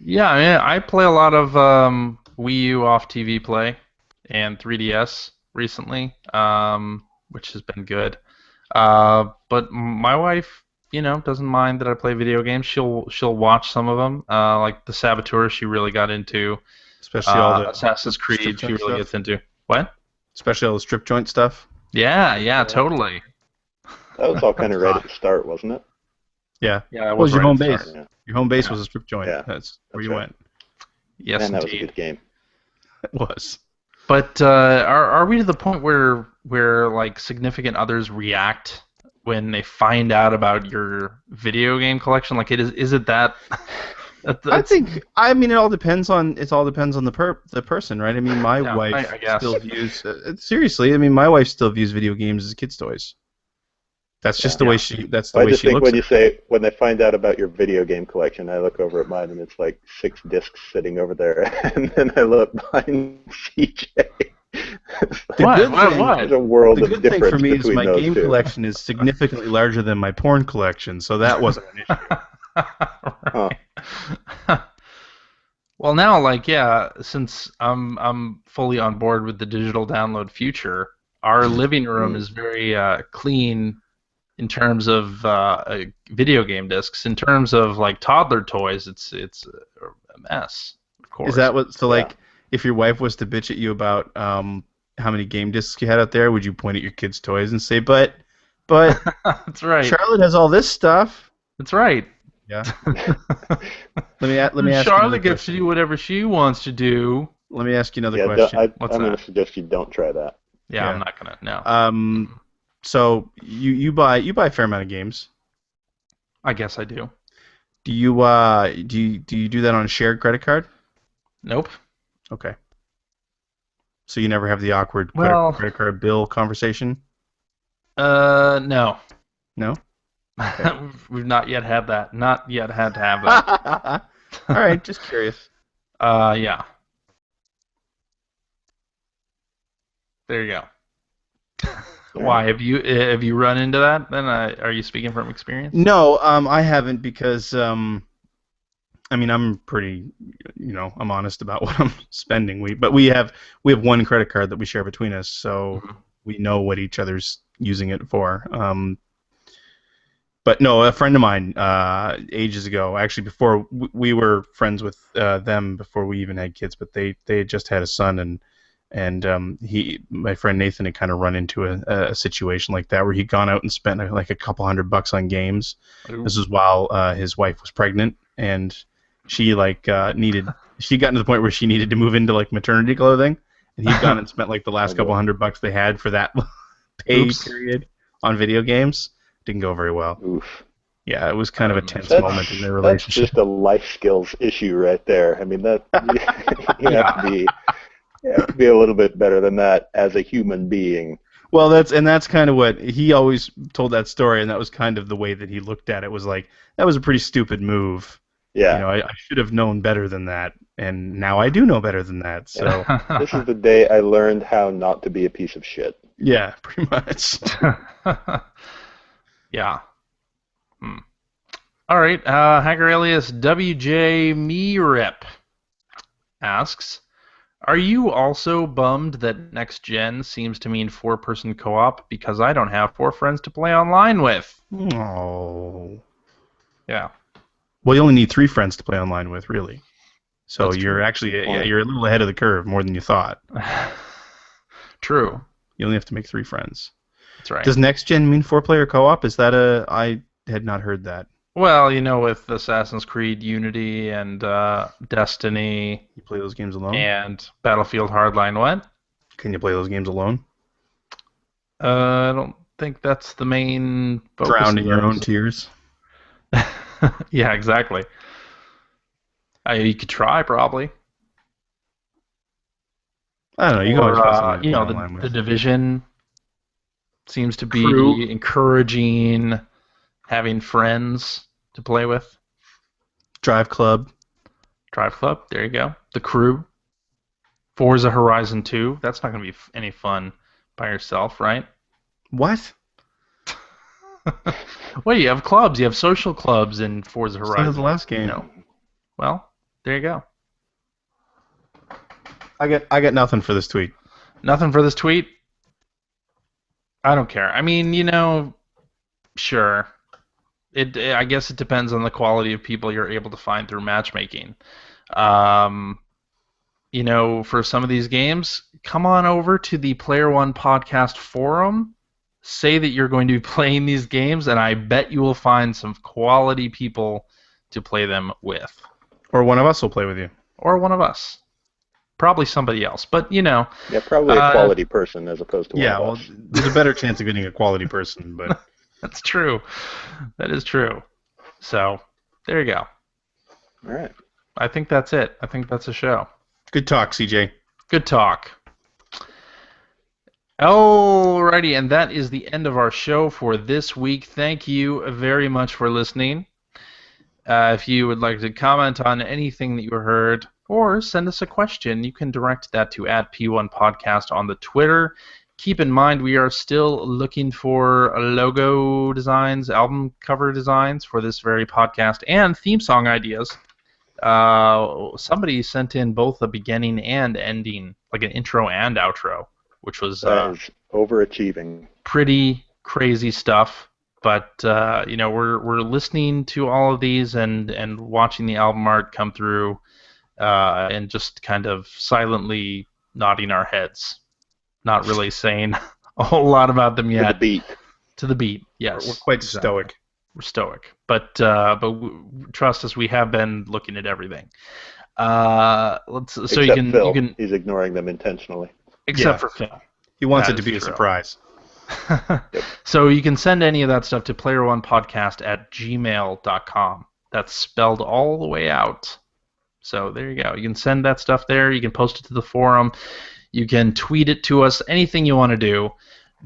Yeah, I play a lot of Wii U off TV play and 3DS recently, which has been good. But my wife, doesn't mind that I play video games. She'll watch some of them, like the Saboteur. She really got into. Especially all the Assassin's Creed. strip She joint really stuff. gets into. What? Especially all the strip joint stuff. Yeah, totally. That was all kind of right at the start, wasn't it? Yeah. Yeah, that What was your right home at the base? start. Yeah. Your home base Yeah. was a strip joint. Yeah, That's where that's you right. went. Yes, Man, that was a indeed. good game. It was. But are we to the point where like significant others react when they find out about your video game collection? Like, is it that I think. I mean, it all depends on the person, right? I mean, my Yeah, wife I guess. still views seriously. I mean, my wife still views video games as kids' toys. That's just the Yeah. way she. That's the Well, I way just she think looks when at you it. say when they find out about your video game collection, I look over at mine and it's like 6 discs sitting over there, and then I look behind CJ. It's The like, good thing, there's What? a world the of good thing for difference me is between my those game two. collection is significantly larger than my porn collection, so that wasn't an issue. Huh. Right. Well, now, like, yeah, since I'm fully on board with the digital download future, our living room Mm. is very clean in terms of video game discs. In terms of like toddler toys, it's a mess, of Is course. that what? So, Yeah. like, if your wife was to bitch at you about how many game discs you had out there, would you point at your kids' toys and say, but That's right. Charlotte has all this stuff. That's right. Yeah. Let me ask you another Charlotte gets to question. do whatever she wants to do. Let me ask you another Yeah, question. What's I'm going that? to suggest you don't try that. Yeah, I'm Yeah. not gonna. No. So you buy a fair amount of games. I guess I do. Do you do that on a shared credit card? Nope. Okay. So you never have the awkward Well, credit card bill conversation? no. No? Okay. We've not yet had that. Not yet had to have that. All right, just curious. Yeah. There you go. Why have you run into that? Then are you speaking from experience? No, I haven't because I mean I'm pretty, I'm honest about what I'm spending. But we have one credit card that we share between us, so Mhm. we know what each other's using it for. But no, a friend of mine, ages ago, actually before we were friends with them before we even had kids, but they had just had a son, and my friend Nathan had kind of run into a situation like that where he'd gone out and spent like a couple $100 on games. Ooh. This is while his wife was pregnant, and she she got to the point where she needed to move into like maternity clothing, and he'd gone and spent like the Oh last couple boy. $100 they had for that pay Oops. period on video games. Didn't go very well. Oof. Yeah, it was kind of a tense That's moment in their That's relationship. just a life skills issue right there. I mean, that you have to be a little bit better than that as a human being. Well, that's kind of what he always told that story, and that was kind of the way that he looked at it. Was like that was a pretty stupid move. Yeah. I should have known better than that, and now I do know better than that. So This is the day I learned how not to be a piece of shit. yeah, pretty much. Yeah. All right. Hacker alias WJ Merep asks, are you also bummed that next gen seems to mean four-person co-op because I don't have four friends to play online with? Oh. Yeah. Well, you only need 3 friends to play online with, really. So That's you're true. actually Point. you're a little ahead of the curve, more than you thought. True. You only have to make 3 friends. That's right. Does next gen mean 4-player co-op? Is that I had not heard that. Well, with Assassin's Creed Unity and Destiny You play those games alone? and Battlefield Hardline, what? Can you play those games alone? I don't think that's the main focus Drown of in your own those. tears. Yeah, exactly. You could try, probably. I don't know. You can always find something to play The online the with. Division seems to Crew. be encouraging having friends to play with. Drive Club. Drive Club, there you go. The Crew. Forza Horizon 2. That's not going to be any fun by yourself, right? What? Well, you have clubs. You have social clubs in Forza So Horizon. was the last game. No. Well, there you go. I get nothing for this tweet. Nothing for this tweet. I don't care. I mean, sure. I guess it depends on the quality of people you're able to find through matchmaking. For some of these games, come on over to the Player One Podcast forum. Say that you're going to be playing these games, and I bet you will find some quality people to play them with. Or one of us will play with you. Or one of us. Probably somebody else. But, Yeah, probably a quality person as opposed to one of us. There's a better chance of getting a quality person, but that's true. That is true. So, there you go. All right. I think that's it. I think that's a show. Good talk, CJ. Good talk. Alrighty, and that is the end of our show for this week. Thank you very much for listening. If you would like to comment on anything that you heard or send us a question, you can direct that to @P1Podcast on the Twitter. Keep in mind, we are still looking for logo designs, album cover designs for this very podcast, and theme song ideas. Somebody sent in both a beginning and ending, like an intro and outro, which was That is overachieving. pretty crazy stuff. But we're listening to all of these and watching the album art come through, and just kind of silently nodding our heads, not really saying a whole lot about them yet. To the beat. To the beat, yes. We're quite exactly. stoic. We're stoic, but trust us, we have been looking at everything. Except Phil. You can. He's ignoring them intentionally. Except for Phil. He wants it to be a surprise. Yep. So you can send any of that stuff to player1podcast@gmail.com. That's spelled all the way out. So there you go. You can send that stuff there. You can post it to the forum. You can tweet it to us. Anything you want to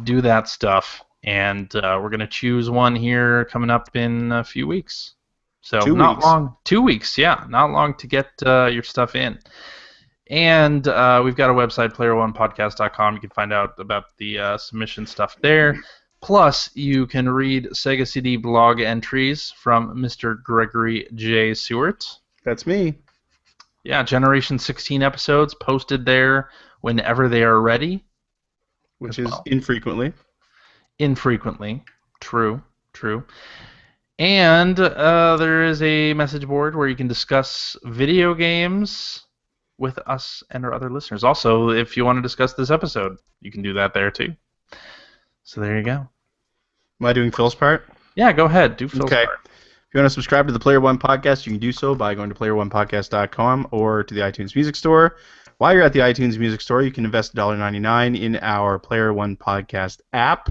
do that stuff. And we're going to choose one here coming up in a few weeks. So 2 not weeks. long. 2 weeks, yeah. Not long to get your stuff in. And we've got a website, player1podcast.com. You can find out about the submission stuff there. Plus, you can read Sega CD blog entries from Mr. Gregory J. Seward. That's me. Yeah, Generation 16 episodes posted there whenever they are ready. Which is infrequently. Infrequently. True. And there is a message board where you can discuss video games with us and our other listeners. Also, if you want to discuss this episode, you can do that there too. So there you go. Am I doing Phil's part? Yeah, go ahead. Do Phil's part. If you want to subscribe to the Player One Podcast, you can do so by going to player1podcast.com or to the iTunes Music Store. While you're at the iTunes Music Store, you can invest $1.99 in our Player One Podcast app,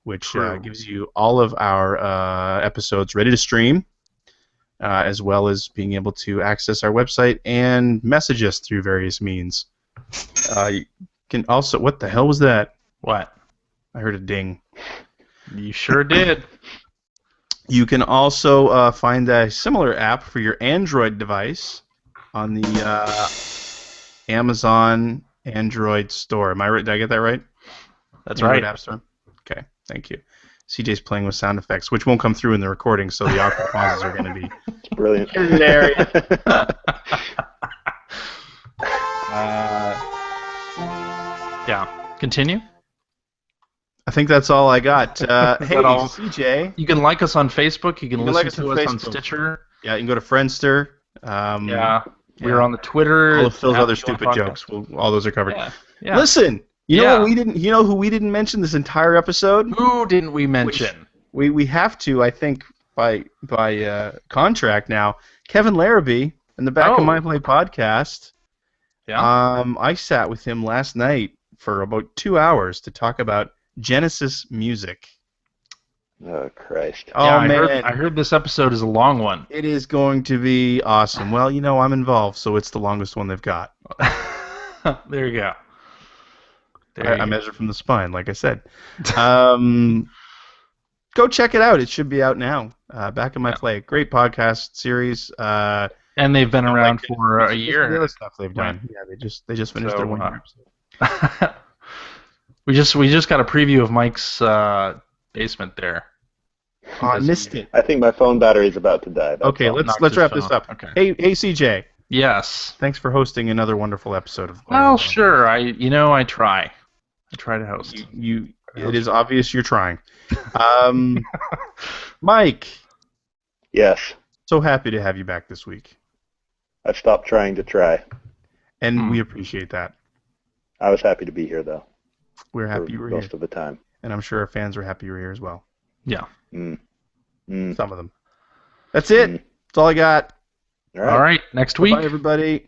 which gives you all of our episodes ready to stream, as well as being able to access our website and message us through various means. You can also... What the hell was that? What? I heard a ding. You sure did. You can also find a similar app for your Android device on the Amazon Android store. Am I right? Did I get that right? That's Android right. App Store. Okay, thank you. CJ's playing with sound effects, which won't come through in the recording, so the awkward pauses are going to be Brilliant. hilarious. Yeah. Continue. I think that's all I got. Hey, all? CJ. You can like us on Facebook. You can listen like us to on us on Facebook. Stitcher. Yeah, you can go to Friendster. Yeah. We're on the Twitter. All of Phil's at other P1 stupid Podcast. jokes. All those are covered. Yeah. Listen, you know Yeah. what we didn't? You know who we didn't mention this entire episode? Who didn't we mention? We have to, I think, by contract now. Kevin Larrabee in the Back of My Play podcast. Yeah. I sat with him last night for about 2 hours to talk about Genesis music. Oh, Christ. Oh, yeah, man. I heard this episode is a long one. It is going to be awesome. Well, you know, I'm involved, so it's the longest one they've got. There you go. I measure from the spine, like I said. Go check it out. It should be out now. Back in My Play. Great podcast series. And they've been around for a year. The other stuff they've done. Yeah, they just finished their 1 year episode. We just got a preview of Mike's basement there. Oh, I missed it. I think my phone battery is about to die. That's Okay, all. let's wrap this up. Okay. Hey, CJ. Yes. Thanks for hosting another wonderful episode of. Well, sure. I try. I try to host. It is obvious you're trying. Mike. Yes. So happy to have you back this week. I've stopped trying to try. And we appreciate that. I was happy to be here, though. We're happy you were here. Most of the time. And I'm sure our fans are happy you were here as well. Yeah. Some of them. That's it. That's all I got. All right. Next week. Bye, everybody.